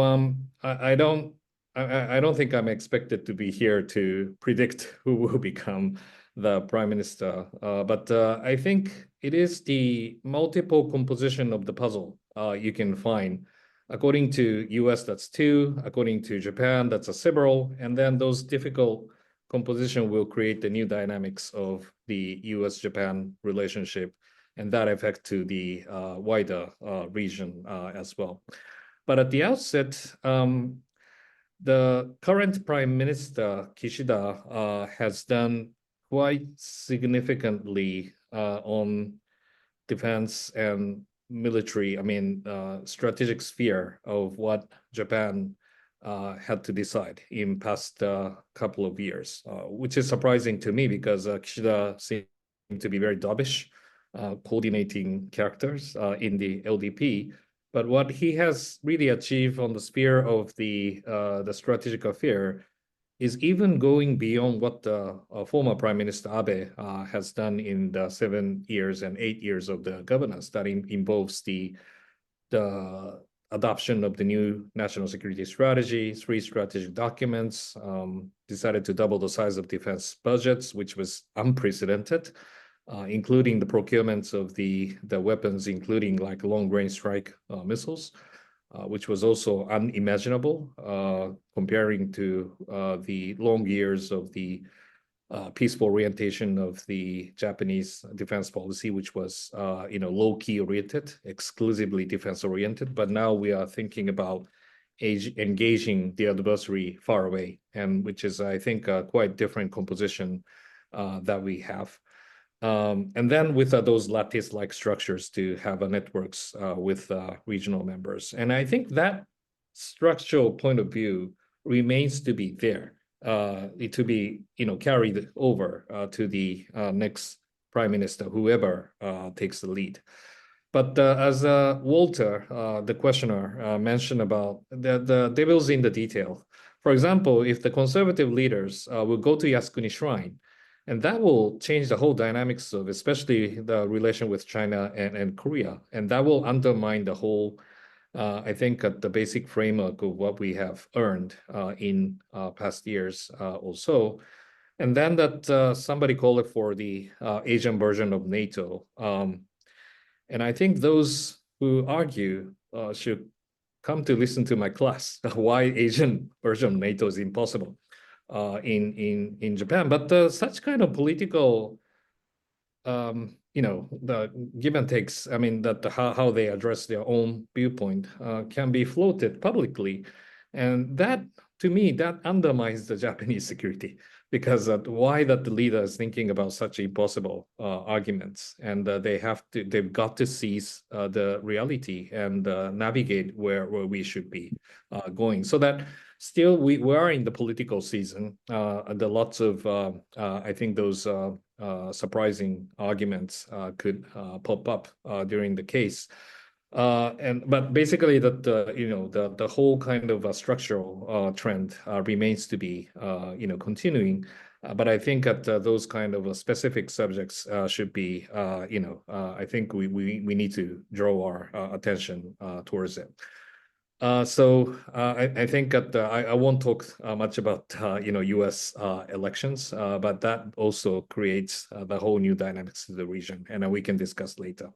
I don't think I'm expected to be here to predict who will become the prime minister, but I think it is the multiple composition of the puzzle you can find. According to US, that's 2. According to Japan, that's a several. And then those difficult composition will create the new dynamics of the US-Japan relationship, and that affect to the wider region as well. But at the outset, the current Prime Minister Kishida has done quite significantly on defense and military, strategic sphere of what Japan had to decide in past couple of years, which is surprising to me because Kishida seemed to be very dovish, coordinating characters in the LDP. But what he has really achieved on the sphere of the strategic affair is even going beyond what the former Prime Minister Abe has done in the 7 years and 8 years of the governance. That involves the adoption of the new national security strategy, 3 strategic documents, decided to double the size of defense budgets, which was unprecedented, including the procurements of the weapons, including like long-range strike missiles, which was also unimaginable comparing to the long years of the peaceful orientation of the Japanese defense policy, which was low-key oriented, exclusively defense-oriented. But now we are thinking about engaging the adversary far away, and which is, I think, a quite different composition that we have. And then with those lattice-like structures to have networks with regional members. And I think that structural point of view remains to be there. it to be carried over to the next prime minister, whoever takes the lead. But as Walter, the questioner, mentioned about the devil's in the detail. For example, if the conservative leaders will go to Yasukuni Shrine, and that will change the whole dynamics of especially the relation with China and Korea, and that will undermine the whole, I think, the basic framework of what we have earned in past years or so. And then that somebody called it for the Asian version of NATO. And I think those who argue should come to listen to my class, why Asian version of NATO is impossible in Japan. But such kind of political, the give and takes, I mean, that how they address their own viewpoint can be floated publicly. And that, to me, that undermines the Japanese security, because why that the leader is thinking about such impossible arguments, and they've got to seize the reality and navigate where we should be going. So that still we are in the political season. There lots of I think those surprising arguments could pop up during the case. But basically that the whole kind of structural trend remains to be continuing. But I think that those kind of specific subjects should be I think we need to draw our attention towards it. So I think that I won't talk much about U.S. elections, but that also creates the whole new dynamics of the region, and we can discuss later.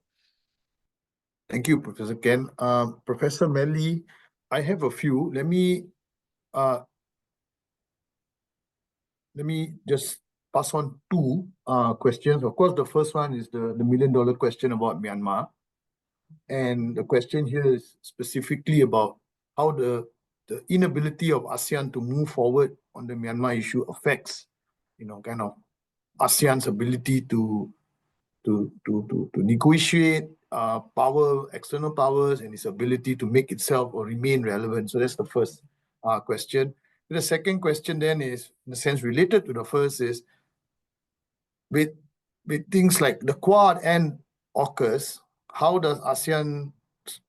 Thank you, Professor Ken. Professor Melly, I have a few. Let me just pass on two questions. Of course, the first one is the million-dollar question about Myanmar. And the question here is specifically about how the inability of ASEAN to move forward on the Myanmar issue affects, kind of ASEAN's ability to negotiate external powers, and its ability to make itself or remain relevant. So that's the first question. The second question then is, in a sense, related to the first, is with things like the Quad and AUKUS, how does ASEAN's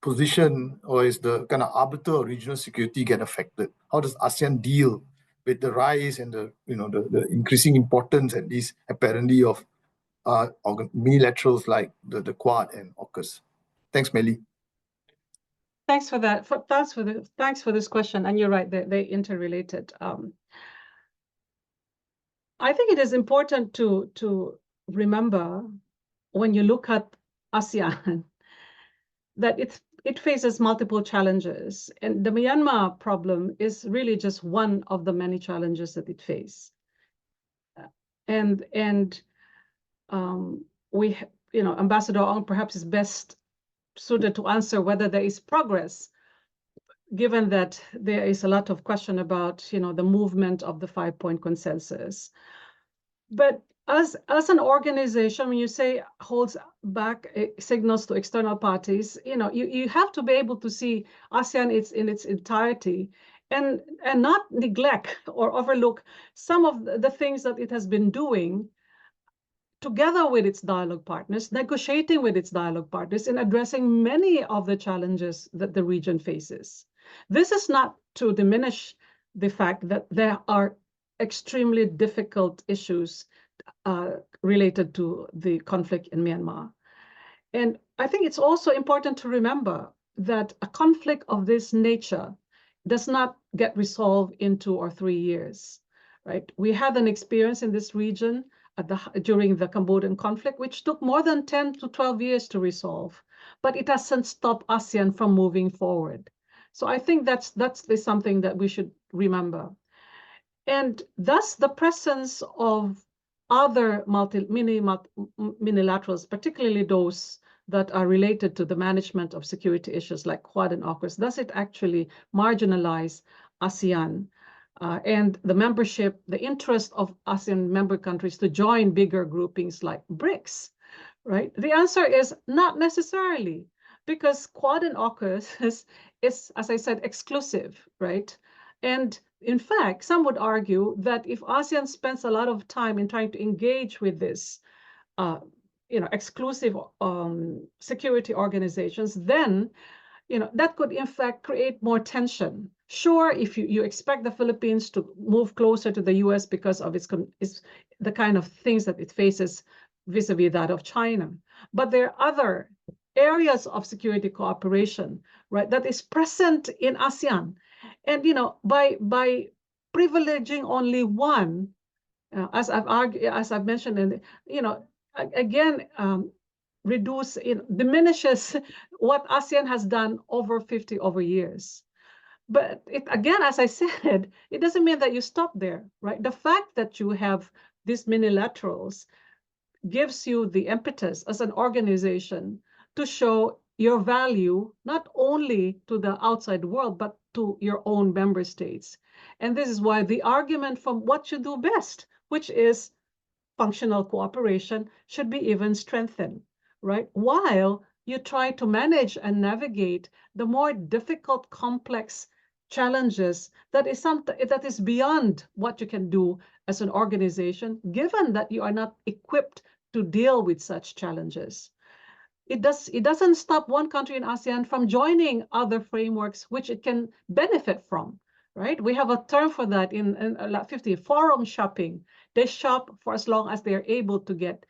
position, or is the kind of arbiter of regional security, get affected? How does ASEAN deal with the rise and the increasing importance, at least apparently, of unilaterals like the Quad and AUKUS? Thanks, Melly. Thanks for that. Thanks for this question. And you're right, they're interrelated. I think it is important to remember, when you look at ASEAN, that it faces multiple challenges, and the Myanmar problem is really just one of the many challenges that it faces. And Ambassador Ong perhaps is best suited to answer whether there is progress, given that there is a lot of question about the movement of the 5-point consensus. But as an organization, when you say holds back signals to external parties, you have to be able to see ASEAN in its entirety, and not neglect or overlook some of the things that it has been doing together with its dialogue partners, negotiating with its dialogue partners, in addressing many of the challenges that the region faces. This is not to diminish the fact that there are extremely difficult issues related to the conflict in Myanmar. And I think it's also important to remember that a conflict of this nature does not get resolved in 2 or 3 years, right? We had an experience in this region during the Cambodian conflict, which took more than 10 to 12 years to resolve, but it hasn't stopped ASEAN from moving forward. So I think that's something that we should remember. And thus the presence of other minilaterals, particularly those that are related to the management of security issues like Quad and AUKUS, does it actually marginalize ASEAN and the membership, the interest of ASEAN member countries to join bigger groupings like BRICS, right? The answer is not necessarily, because Quad and AUKUS is, as I said, exclusive, right? And in fact, some would argue that if ASEAN spends a lot of time in trying to engage with this, exclusive security organizations, then that could in fact create more tension. Sure, if you expect the Philippines to move closer to the US because of its the kind of things that it faces vis-a-vis that of China. But there are other areas of security cooperation, right, that is present in ASEAN. And by privileging only one, as I've mentioned, and again, diminishes what ASEAN has done over 50 years. But again, as I said, it doesn't mean that you stop there, right? The fact that you have these minilaterals gives you the impetus as an organization to show your value, not only to the outside world, but to your own member states. And this is why the argument from what you do best, which is functional cooperation, should be even strengthened, right? While you try to manage and navigate the more difficult, complex challenges that is beyond what you can do as an organization, given that you are not equipped to deal with such challenges. It doesn't stop one country in ASEAN from joining other frameworks which it can benefit from, right? We have a term for that in 50, forum shopping. They shop for as long as they're able to get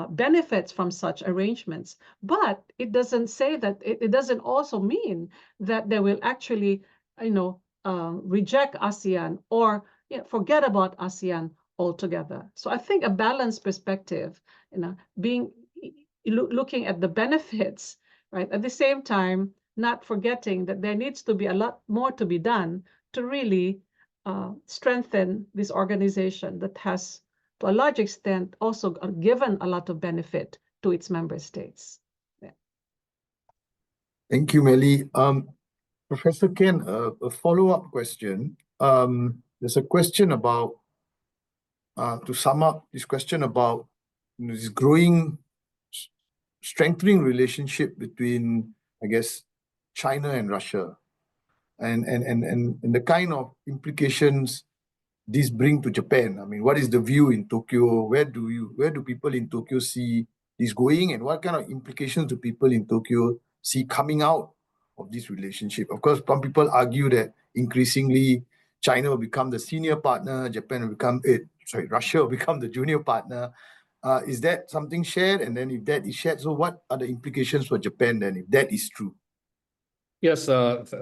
benefits from such arrangements. But it doesn't say that, it doesn't also mean that they will actually, reject ASEAN or forget about ASEAN altogether. So I think a balanced perspective, looking at the benefits, right? At the same time, not forgetting that there needs to be a lot more to be done to really strengthen this organization that has, to a large extent, also given a lot of benefit to its member states. Yeah. Thank you, Melly. Professor Ken, a follow-up question. There's a question about, to sum up this question about this growing, strengthening relationship between, I guess, China and Russia, and the kind of implications these bring to Japan. I mean, what is the view in Tokyo? Where do people in Tokyo see this going, and what kind of implications do people in Tokyo see coming out of this relationship? Of course, some people argue that increasingly China will become the senior partner, Russia will become the junior partner. Is that something shared? And then if that is shared, so what are the implications for Japan then, if that is true? Yes,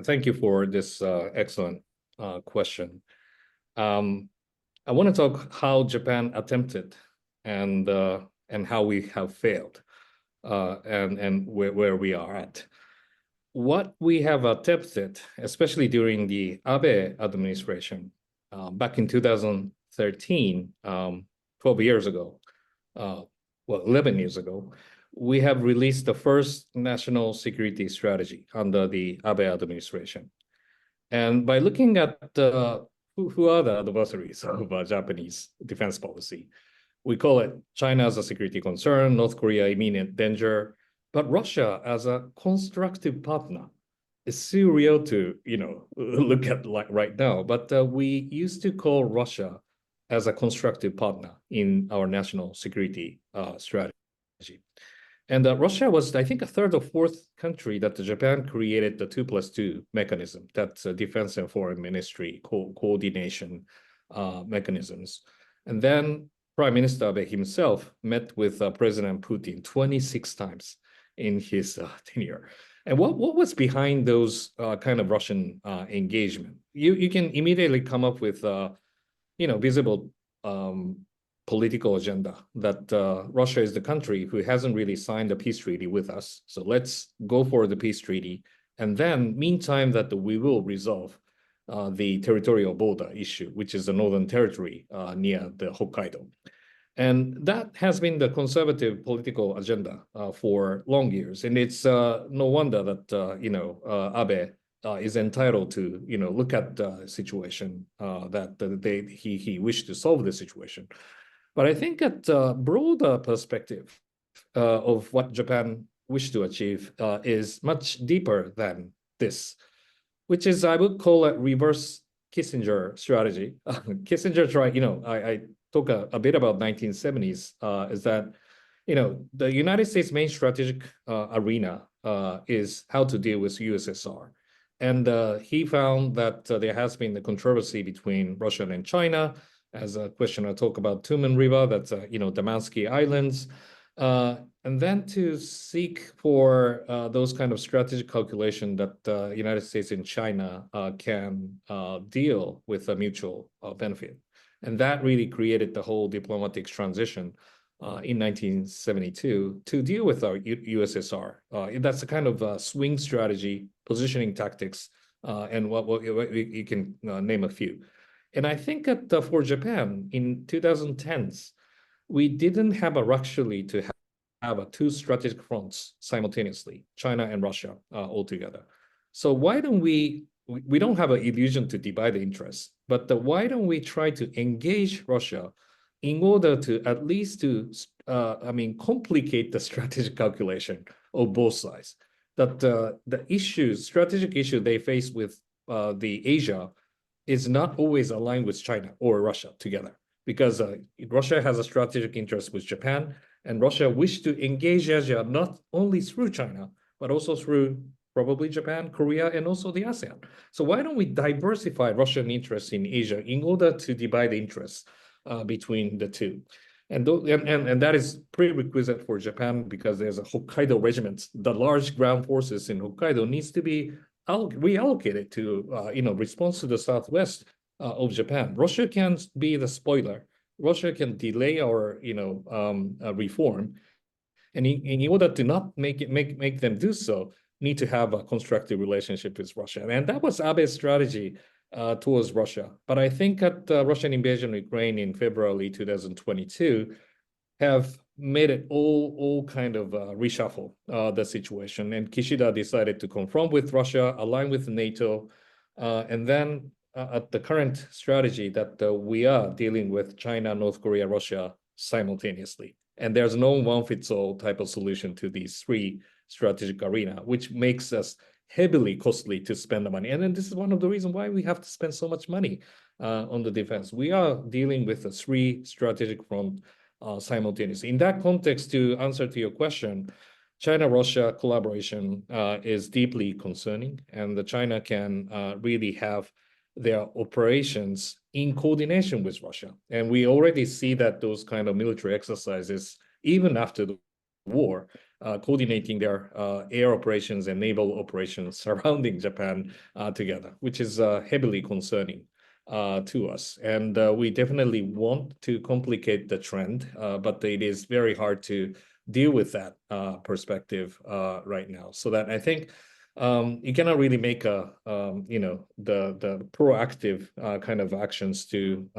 thank you for this excellent question. I want to talk how Japan attempted and how we have failed, and where we are at. What we have attempted, especially during the Abe administration, back in 2013, 12 years ago, 11 years ago, we have released the first national security strategy under the Abe administration. And by looking at who are the adversaries of Japanese defense policy, we call it China as a security concern, North Korea imminent danger, but Russia as a constructive partner is surreal to look at like right now. But we used to call Russia as a constructive partner in our national security strategy. And Russia was, I think, a third or fourth country that Japan created the 2+2 mechanism, that's defense and foreign ministry coordination mechanisms. And then Prime Minister Abe himself met with President Putin 26 times in his tenure. And what was behind those kind of Russian engagement? You can immediately come up with visible political agenda that Russia is the country who hasn't really signed a peace treaty with us. So let's go for the peace treaty. And then meantime that we will resolve the territorial border issue, which is the Northern Territory near the Hokkaido. And that has been the conservative political agenda for long years. And it's no wonder that, Abe is entitled to, look at the situation that he wished to solve the situation. But I think at a broader perspective of what Japan wished to achieve is much deeper than this, which is, I would call it reverse Kissinger strategy. Kissinger tried, I talk a bit about 1970s, is that, the United States' main strategic arena is how to deal with USSR. And he found that there has been the controversy between Russia and China, as a question I talk about Tumen River, that's, Damansky Islands. And then to seek for those kind of strategic calculation that the United States and China can deal with a mutual benefit. And that really created the whole diplomatic transition in 1972 to deal with our USSR. That's a kind of swing strategy, positioning tactics, and what you can name a few. And I think that for Japan in 2010s, we didn't have a luxury to have two strategic fronts simultaneously, China and Russia all together. So why don't we don't have an illusion to divide the interests, but why don't we try to engage Russia in order to at least complicate the strategic calculation of both sides? That the strategic issue they face with the Asia is not always aligned with China or Russia together, because Russia has a strategic interest with Japan, and Russia wished to engage Asia not only through China, but also through probably Japan, Korea, and also the ASEAN. So why don't we diversify Russian interests in Asia in order to divide the interests between the two? And that is prerequisite for Japan, because there's a Hokkaido regiment. The large ground forces in Hokkaido needs to be reallocated to response to the southwest of Japan. Russia can be the spoiler. Russia can delay our reform, and in order to not make them do so, need to have a constructive relationship with Russia. And that was Abe's strategy towards Russia. But I think that the Russian invasion of Ukraine in February 2022 have made it all kind of reshuffle the situation. And Kishida decided to confront with Russia, align with NATO, and then at the current strategy that we are dealing with China, North Korea, Russia simultaneously. And there's no one-fits-all type of solution to these three strategic arena, which makes us heavily costly to spend the money. And then this is one of the reasons why we have to spend so much money on the defense. We are dealing with a three strategic front simultaneously. In that context, to answer to your question, China-Russia collaboration is deeply concerning, and the China can really have their operations in coordination with Russia. And we already see that those kind of military exercises, even after the war, coordinating their air operations and naval operations surrounding Japan together, which is heavily concerning to us. And we definitely want to complicate the trend, but it is very hard to deal with that perspective right now. So that I think you cannot really make the proactive kind of actions to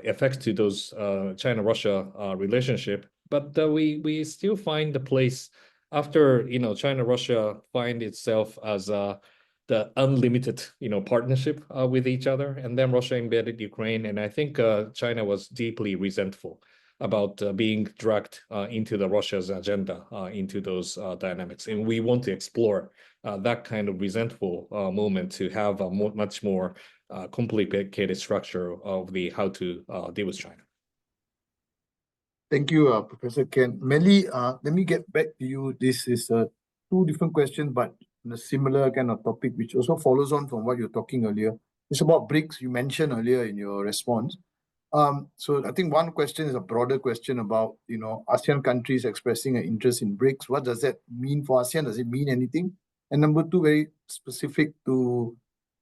affect to those China-Russia relationship. But we still find the place after China-Russia find itself as the unlimited partnership with each other, and then Russia invaded Ukraine, and I think China was deeply resentful about being dragged into the Russia's agenda into those dynamics, and we want to explore that kind of resentful moment to have a much more complicated structure of how to deal with China. Thank you, Professor Ken. Melly, let me get back to you. This is two different questions, but on a similar kind of topic, which also follows on from what you're talking earlier. It's about BRICS, you mentioned earlier in your response. So I think one question is a broader question about, ASEAN countries expressing an interest in BRICS. What does that mean for ASEAN? Does it mean anything? And number two, very specific to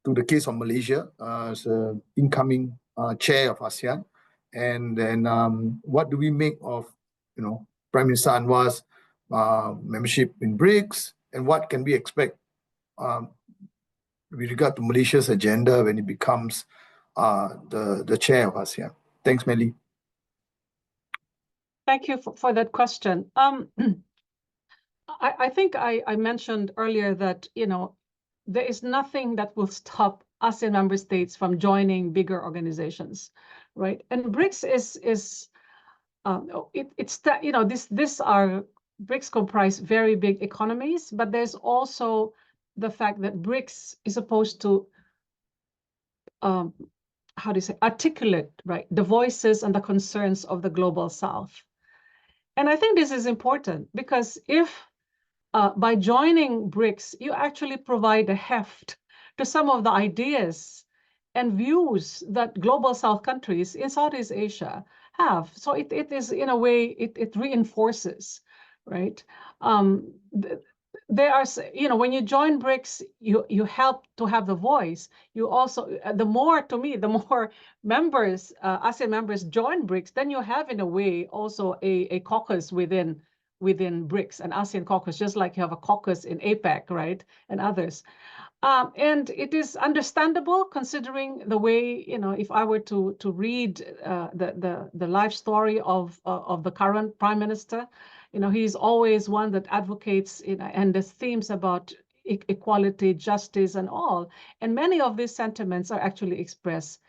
the case of Malaysia as an incoming chair of ASEAN. And then what do we make of, Prime Minister Anwar's membership in BRICS, and what can we expect with regard to Malaysia's agenda when it becomes the chair of ASEAN? Thanks, Melly. Thank you for that question. I think I mentioned earlier that, there is nothing that will stop ASEAN member states from joining bigger organizations, right? And BRICS BRICS comprise very big economies, but there's also the fact that BRICS is supposed to how do you say, articulate, right, the voices and the concerns of the global South. And I think this is important because if by joining BRICS, you actually provide a heft to some of the ideas and views that global South countries in Southeast Asia have. So it is, in a way, it reinforces, right? There are, when you join BRICS, you help to have the voice. You also, the more members, ASEAN members join BRICS, then you have, in a way, also a caucus within BRICS, an ASEAN caucus, just like you have a caucus in APEC, right, and others. And it is understandable considering the way, if I were to read the life story of the current prime minister, he's always one that advocates, and the themes about equality, justice, and all. And many of these sentiments are actually expressed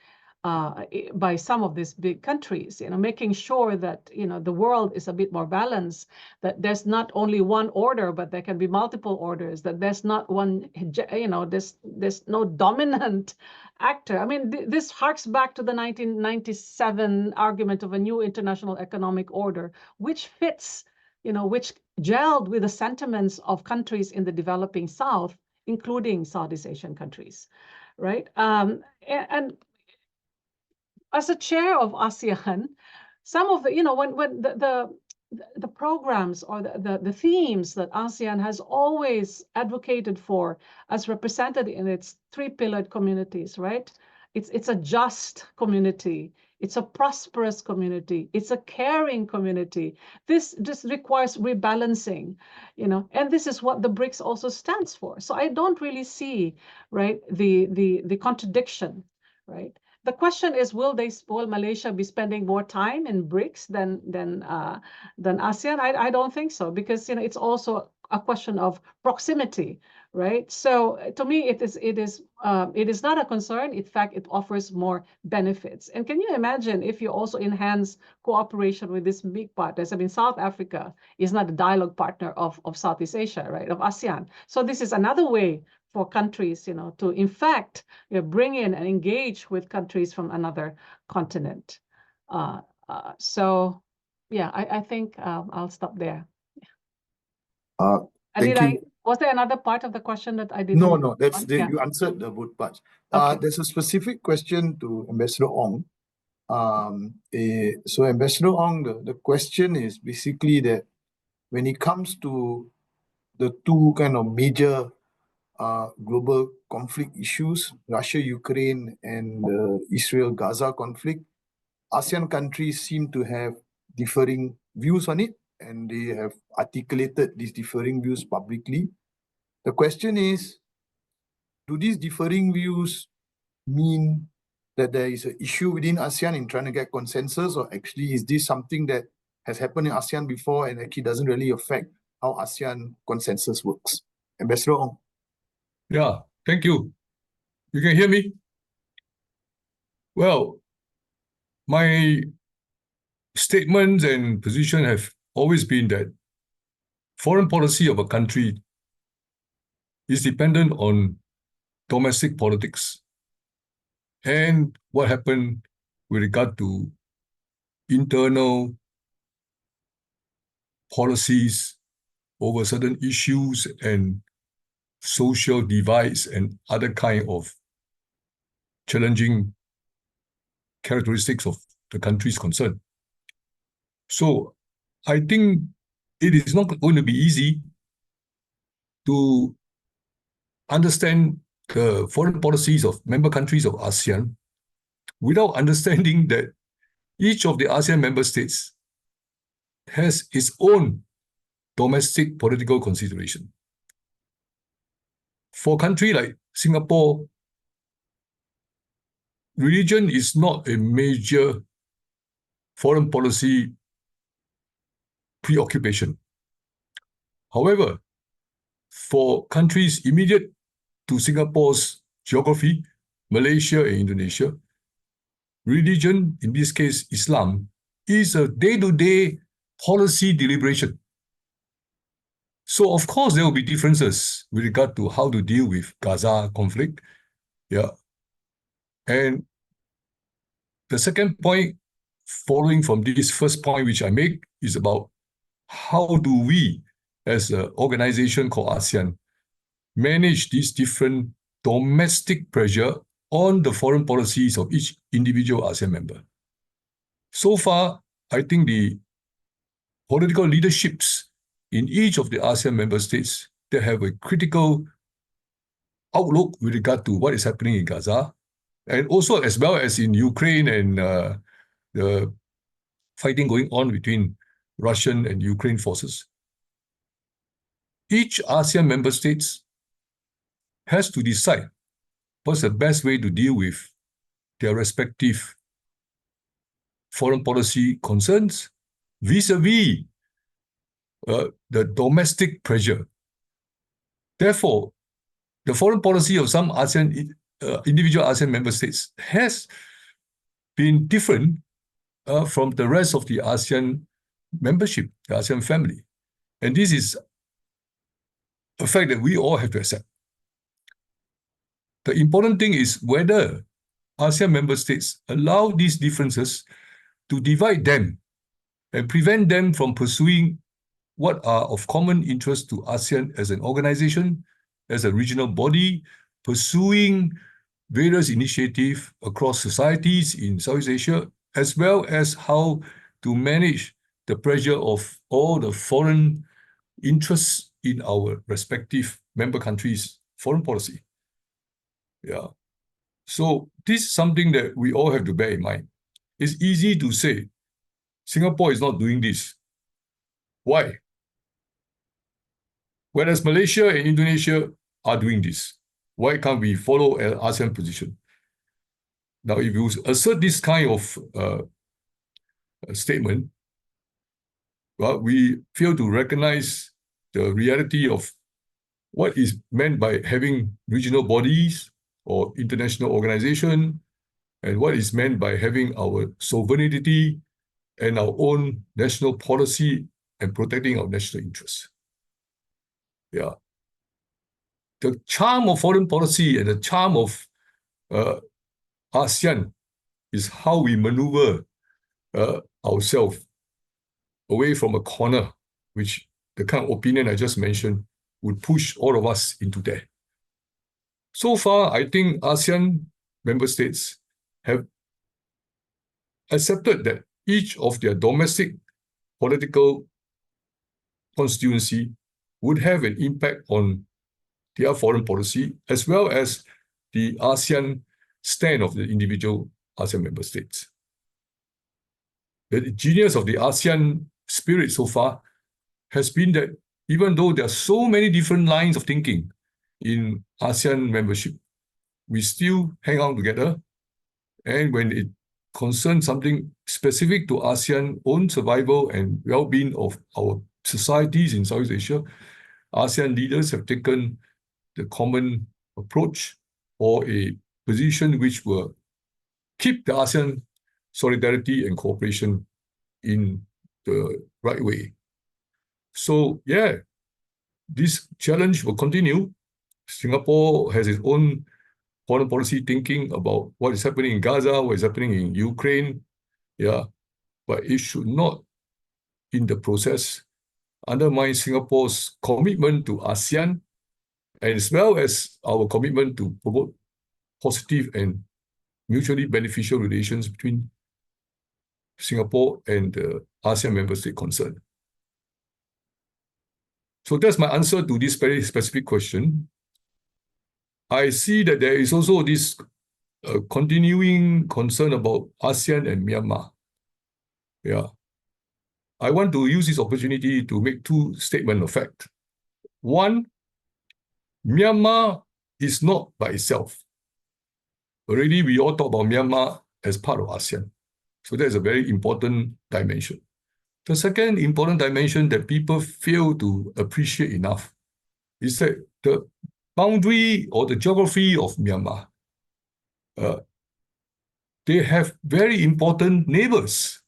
by some of these big countries, making sure that, the world is a bit more balanced, that there's not only one order, but there can be multiple orders, that there's not one, there's no dominant actor. I mean, this harks back to the 1997 argument of a new international economic order, which fits, which gelled with the sentiments of countries in the developing South, including Southeast Asian countries, right? And as a chair of ASEAN, some of the, when the programs or the themes that ASEAN has always advocated for, as represented in its three-pillared communities, right? It's a just community. It's a prosperous community. It's a caring community. This just requires rebalancing, and this is what the BRICS also stands for. So I don't really see, right, the contradiction, right? The question is, will Malaysia be spending more time in BRICS than ASEAN? I don't think so, because it's also a question of proximity, right? So to me, it is not a concern. In fact, it offers more benefits. And can you imagine if you also enhance cooperation with these big partners? I mean, South Africa is not a dialogue partner of Southeast Asia, right? Of ASEAN. So this is another way for countries, to in fact bring in and engage with countries from another continent. So, yeah, I think I'll stop there. Thank you. Was there another part of the question that I didn't? No, you answered the both parts. Okay. There's a specific question to Ambassador Ong. So Ambassador Ong, the question is basically that when it comes to the two kind of major global conflict issues, Russia-Ukraine and the Israel-Gaza conflict, ASEAN countries seem to have differing views on it, and they have articulated these differing views publicly. The question is, do these differing views mean that there is an issue within ASEAN in trying to get consensus, or actually is this something that has happened in ASEAN before and actually doesn't really affect how ASEAN consensus works? Ambassador Ong. Yeah, thank you. You can hear me? Well, my statements and position have always been that foreign policy of a country is dependent on domestic politics and what happened with regard to internal policies over certain issues and social divides and other kind of challenging characteristics of the country's concern. So I think it is not going to be easy to understand the foreign policies of member countries of ASEAN without understanding that each of the ASEAN member states has its own domestic political consideration. For a country like Singapore, religion is not a major foreign policy preoccupation. However, for countries immediate to Singapore's geography, Malaysia and Indonesia, religion, in this case Islam, is a day-to-day policy deliberation. So of course there will be differences with regard to how to deal with Gaza conflict. Yeah. And the second point, following from this first point which I make, is about how do we, as an organization called ASEAN, manage these different domestic pressure on the foreign policies of each individual ASEAN member. So far, I think the political leaderships in each of the ASEAN member states that have a critical outlook with regard to what is happening in Gaza, and also as well as in Ukraine and the fighting going on between Russian and Ukraine forces. Each ASEAN member states has to decide what's the best way to deal with their respective foreign policy concerns vis-a-vis the domestic pressure. Therefore, the foreign policy of some ASEAN, individual ASEAN member states has been different from the rest of the ASEAN membership, the ASEAN family. And this is a fact that we all have to accept. The important thing is whether ASEAN member states allow these differences to divide them and prevent them from pursuing what are of common interest to ASEAN as an organization, as a regional body, pursuing various initiatives across societies in Southeast Asia, as well as how to manage the pressure of all the foreign interests in our respective member countries' foreign policy. Yeah. So this is something that we all have to bear in mind. It's easy to say, Singapore is not doing this. Why? Whereas Malaysia and Indonesia are doing this. Why can't we follow an ASEAN position? Now, if you assert this kind of statement, well, we fail to recognize the reality of what is meant by having regional bodies or international organization, and what is meant by having our sovereignty and our own national policy and protecting our national interests. Yeah. The charm of foreign policy and the charm of ASEAN is how we maneuver ourselves away from a corner, which the kind of opinion I just mentioned would push all of us into there. So far, I think ASEAN member states have accepted that each of their domestic political constituency would have an impact on their foreign policy, as well as the ASEAN stand of the individual ASEAN member states. The genius of the ASEAN spirit so far has been that even though there are so many different lines of thinking in ASEAN membership, we still hang out together. And when it concerns something specific to ASEAN own survival and well-being of our societies in Southeast Asia, ASEAN leaders have taken the common approach or a position which will keep the ASEAN solidarity and cooperation in the right way. So yeah, this challenge will continue. Singapore has its own foreign policy thinking about what is happening in Gaza, what is happening in Ukraine. Yeah, but it should not, in the process, undermine Singapore's commitment to ASEAN, as well as our commitment to promote positive and mutually beneficial relations between Singapore and the ASEAN member state concerned. So that's my answer to this very specific question. I see that there is also this continuing concern about ASEAN and Myanmar. Yeah. I want to use this opportunity to make two statements of fact. One, Myanmar is not by itself. Already, we all talk about Myanmar as part of ASEAN. So that's a very important dimension. The second important dimension that people fail to appreciate enough is that the boundary or the geography of Myanmar, they have very important neighbors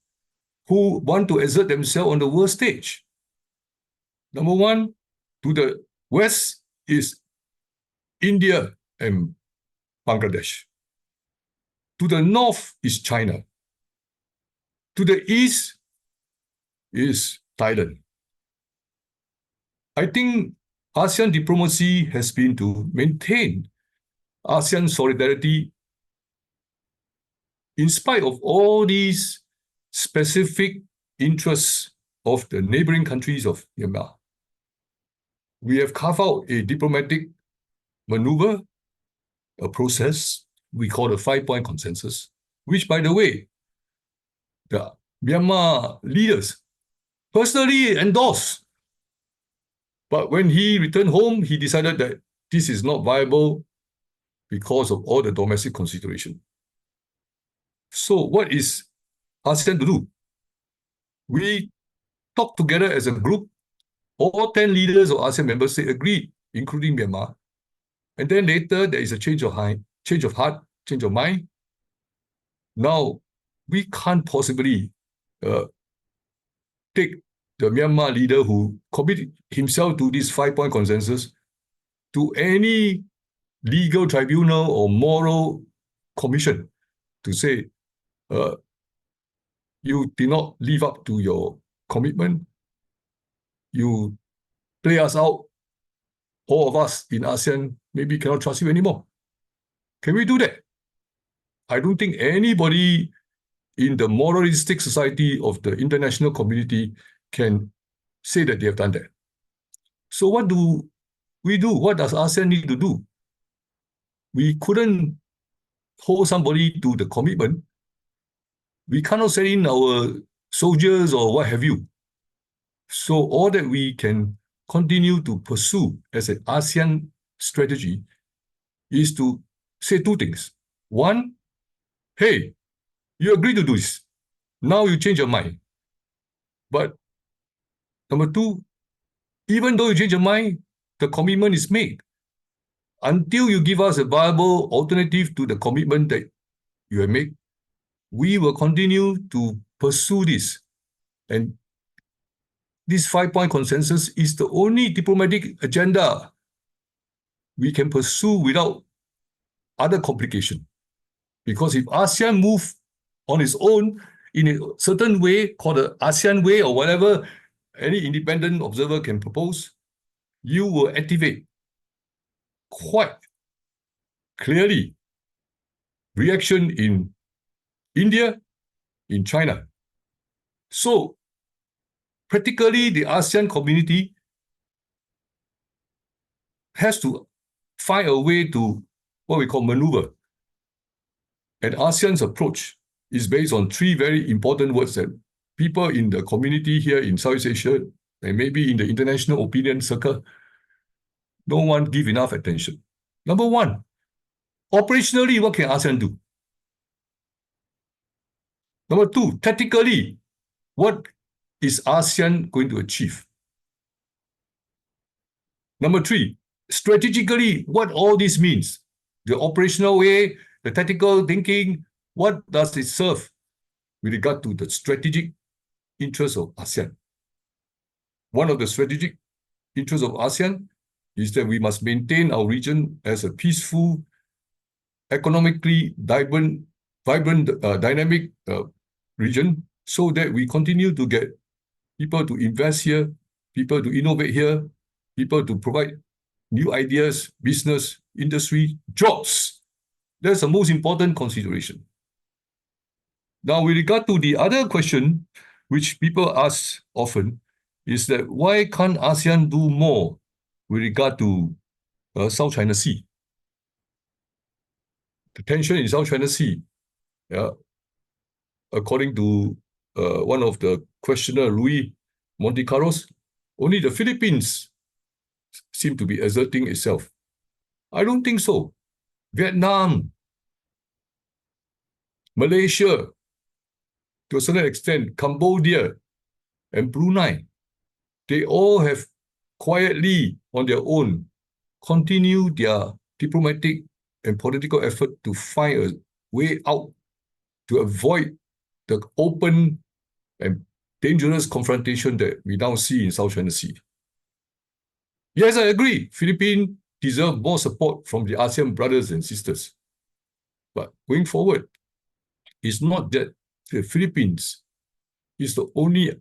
who want to exert themselves on the world stage. Number one, to the west is India and Bangladesh. To the north is China. To the east is Thailand. I think ASEAN diplomacy has been to maintain ASEAN solidarity in spite of all these specific interests of the neighboring countries of Myanmar. We have carved out a diplomatic maneuver, a process we call the 5-point consensus, which, by the way, the Myanmar leaders personally endorsed. But when he returned home, he decided that this is not viable because of all the domestic consideration. So what is ASEAN to do? We talk together as a group. All 10 leaders of ASEAN member states agreed, including Myanmar. And then later, there is a change of heart, change of mind. Now, we can't possibly take the Myanmar leader who committed himself to this 5-point consensus to any legal tribunal or moral commission to say, you did not live up to your commitment. You play us out. All of us in ASEAN maybe cannot trust you anymore. Can we do that? I don't think anybody in the moralistic society of the international community can say that they have done that. So what do we do? What does ASEAN need to do? We couldn't hold somebody to the commitment. We cannot send in our soldiers or what have you. So all that we can continue to pursue as an ASEAN strategy is to say two things. One, hey, you agree to do this. Now you change your mind. But number two, even though you change your mind, the commitment is made. Until you give us a viable alternative to the commitment that you have made, we will continue to pursue this. And this 5-point consensus is the only diplomatic agenda we can pursue without other complication. Because if ASEAN move on its own in a certain way, called the ASEAN way or whatever any independent observer can propose, you will activate quite clearly reaction in India, in China. So practically the ASEAN community has to find a way to what we call maneuver. And ASEAN's approach is based on 3 very important words that people in the community here in Southeast Asia and maybe in the international opinion circle don't want to give enough attention. Number 1, operationally, what can ASEAN do? Number 2, tactically, what is ASEAN going to achieve? Number 3, strategically, what all this means? The operational way, the tactical thinking, what does it serve with regard to the strategic interests of ASEAN? One of the strategic interests of ASEAN is that we must maintain our region as a peaceful, economically vibrant, dynamic region, so that we continue to get people to invest here, people to innovate here, people to provide new ideas, business, industry, jobs. That's the most important consideration. Now, with regard to the other question, which people ask often, is that why can't ASEAN do more with regard to South China Sea? The tension in South China Sea, according to one of the questioner, Louis Monticaros, only the Philippines seem to be asserting itself. I don't think so. Vietnam, Malaysia, to a certain extent, Cambodia, and Brunei, they all have quietly, on their own, continued their diplomatic and political effort to find a way out to avoid the open and dangerous confrontation that we now see in South China Sea. Yes, I agree, Philippines deserve more support from the ASEAN brothers and sisters. But going forward, is not that the Philippines is the only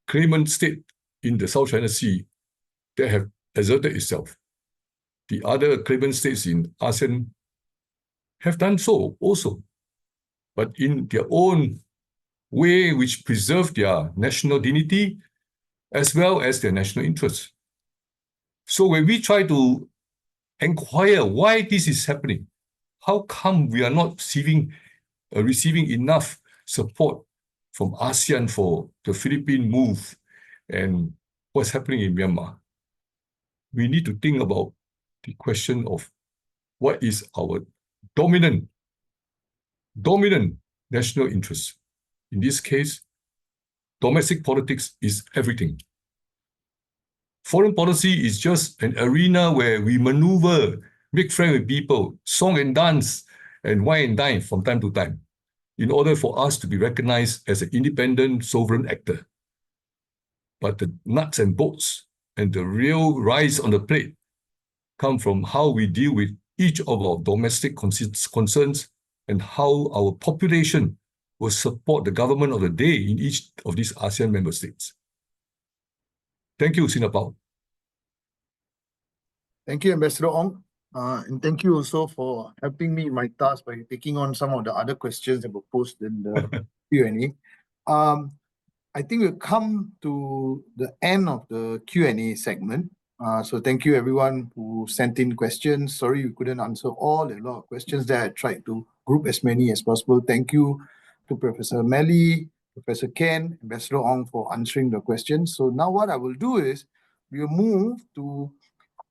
claimant state in the South China Sea that have asserted itself. The other claimant states in ASEAN have done so also, but in their own way, which preserve their national dignity as well as their national interests. So when we try to inquire why this is happening, how come we are not receiving enough support from ASEAN for the Philippine move and what's happening in Myanmar? We need to think about the question of what is our dominant national interest. In this case, domestic politics is everything. Foreign policy is just an arena where we maneuver, make friends with people, song and dance, and wine and dine from time to time, in order for us to be recognized as an independent, sovereign actor. But the nuts and bolts and the real rice on the plate come from how we deal with each of our domestic concerns and how our population will support the government of the day in each of these ASEAN member states. Thank you, Singapore. Thank you, Ambassador Ong. And thank you also for helping me in my task by taking on some of the other questions that were posed in the Q&A. I think we've come to the end of the Q&A segment. So thank you everyone who sent in questions. Sorry we couldn't answer all. There are a lot of questions that I tried to group as many as possible. Thank you to Professor Melly, Professor Ken, Ambassador Ong for answering the questions. So now what I will do is we'll move to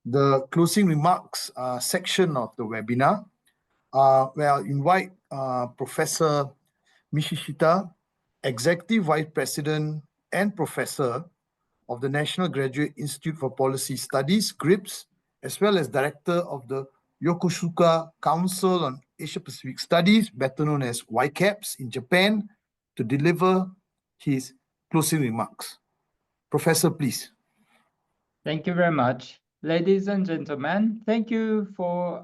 the closing remarks section of the webinar, where I'll invite Professor Mishishita, Executive Vice President and Professor of the National Graduate Institute for Policy Studies, GRIPS, as well as Director of the Yokosuka Council on Asia-Pacific Studies, better known as YCAPS in Japan, to deliver his closing remarks. Professor, please. Thank you very much. Ladies and gentlemen, thank you for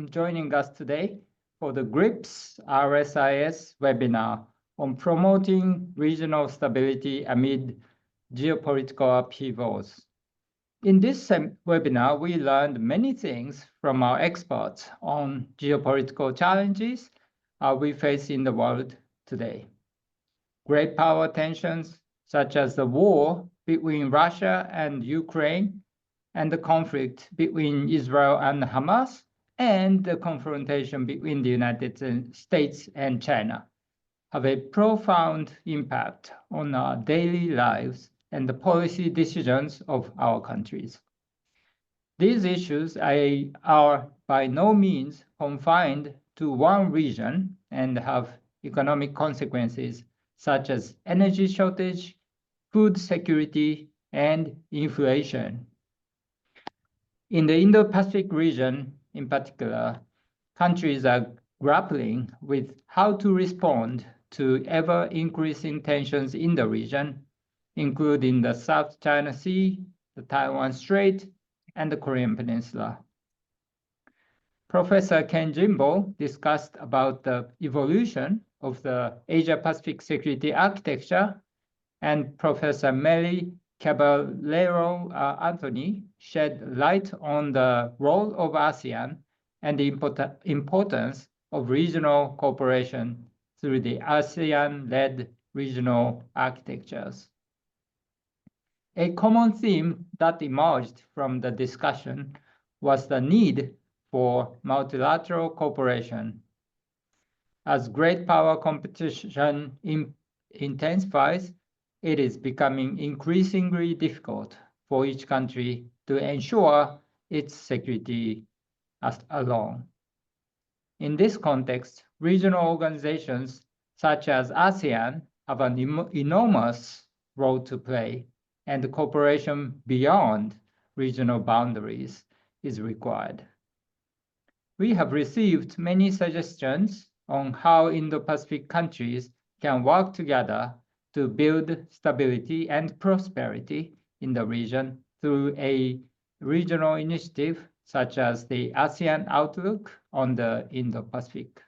joining us today for the GRIPS RSIS webinar on promoting regional stability amid geopolitical upheavals. In this webinar, we learned many things from our experts on geopolitical challenges we face in the world today. Great power tensions, such as the war between Russia and Ukraine, and the conflict between Israel and Hamas, and the confrontation between the United States and China, have a profound impact on our daily lives and the policy decisions of our countries. These issues are by no means confined to one region and have economic consequences such as energy shortage, food security, and inflation. In the Indo-Pacific region, in particular, countries are grappling with how to respond to ever-increasing tensions in the region, including the South China Sea, the Taiwan Strait, and the Korean Peninsula. Professor Ken Jimbo discussed about the evolution of the Asia-Pacific security architecture, and Professor Melly Caballero Anthony shed light on the role of ASEAN and the importance of regional cooperation through the ASEAN-led regional architectures. A common theme that emerged from the discussion was the need for multilateral cooperation. As great power competition intensifies, it is becoming increasingly difficult for each country to ensure its security alone. In this context, regional organizations such as ASEAN have an enormous role to play, and cooperation beyond regional boundaries is required. We have received many suggestions on how Indo-Pacific countries can work together to build stability and prosperity in the region through a regional initiative such as the ASEAN Outlook on the Indo-Pacific.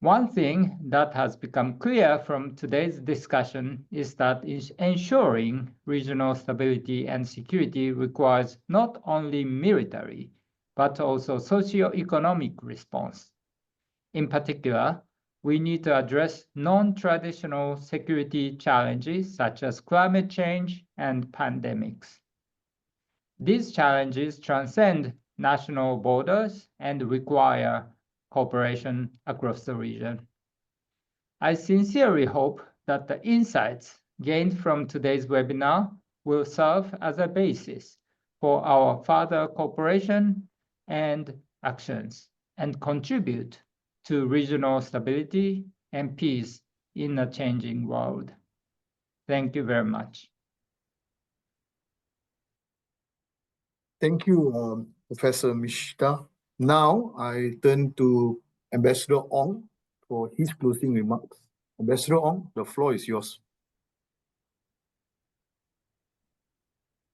One thing that has become clear from today's discussion is that ensuring regional stability and security requires not only military, but also socio-economic response. In particular, we need to address non-traditional security challenges such as climate change and pandemics. These challenges transcend national borders and require cooperation across the region. I sincerely hope that the insights gained from today's webinar will serve as a basis for our further cooperation and actions and contribute to regional stability and peace in a changing world. Thank you very much. Thank you, Professor Mishita. Now I turn to Ambassador Ong for his closing remarks. Ambassador Ong, the floor is yours.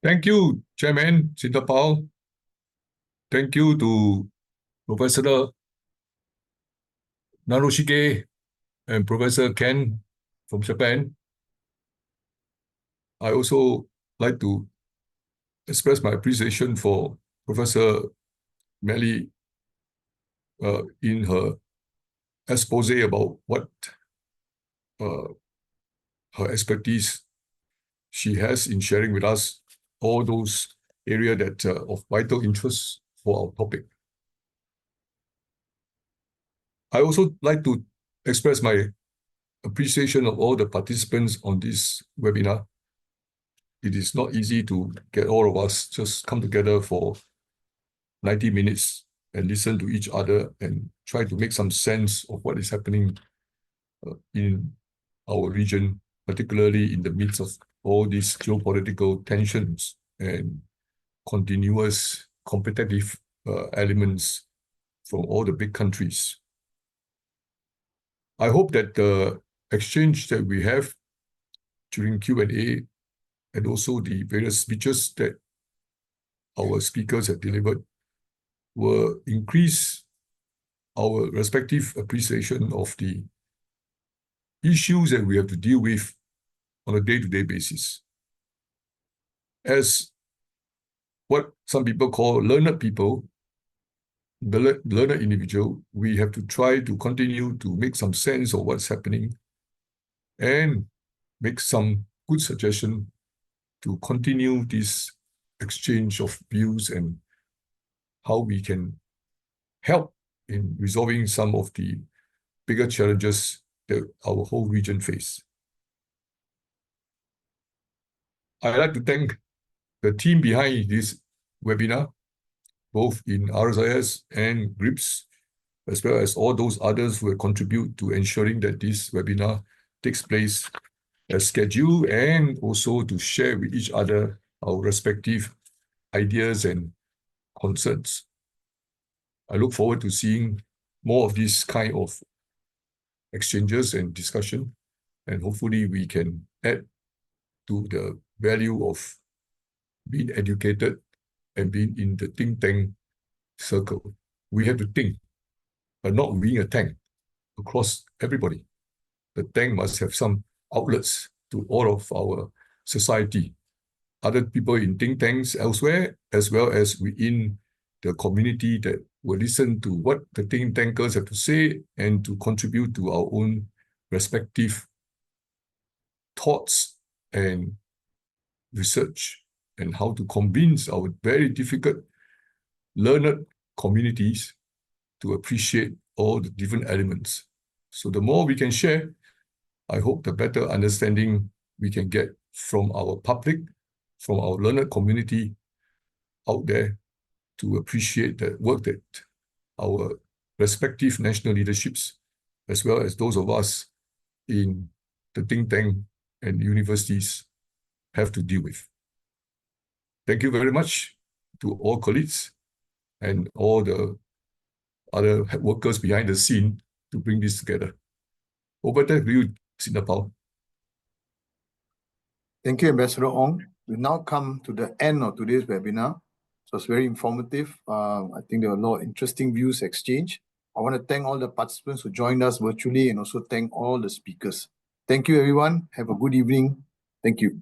Thank you, Chairman Sitapal. Thank you to Professor Narushige and Professor Ken from Japan. I also like to express my appreciation for Professor Melly in her expose about what her expertise she has in sharing with us all those areas that of vital interest for our topic. I also like to express my appreciation of all the participants on this webinar. It is not easy to get all of us just come together for 90 minutes and listen to each other and try to make some sense of what is happening in our region, particularly in the midst of all these geopolitical tensions and continuous competitive elements from all the big countries. I hope that the exchange that we have during Q&A and also the various speeches that our speakers have delivered will increase our respective appreciation of the issues that we have to deal with on a day-to-day basis. As what some people call learned people, the learned individual, we have to try to continue to make some sense of what's happening and make some good suggestion to continue this exchange of views and how we can help in resolving some of the bigger challenges that our whole region face. I'd like to thank the team behind this webinar, both in RSIS and GRIPS, as well as all those others who have contributed to ensuring that this webinar takes place as scheduled, and also to share with each other our respective ideas and concerns. I look forward to seeing more of this kind of exchanges and discussion, and hopefully we can add to the value of being educated and being in the think tank circle. We have to think, but not being a tank across everybody. The tank must have some outlets to all of our society, other people in think tanks elsewhere, as well as within the community that will listen to what the think tankers have to say and to contribute to our own respective thoughts and research and how to convince our very difficult learned communities to appreciate all the different elements. So the more we can share, I hope the better understanding we can get from our public, from our learned community out there to appreciate the work that our respective national leaderships, as well as those of us in the think tank and universities, have to deal with. Thank you very much to all colleagues and all the other workers behind the scene to bring this together. Over to you, Singapore. Thank you, Ambassador Ong. We now come to the end of today's webinar. So it's very informative. I think there are a lot of interesting views exchanged. I want to thank all the participants who joined us virtually and also thank all the speakers. Thank you, everyone. Have a good evening. Thank you.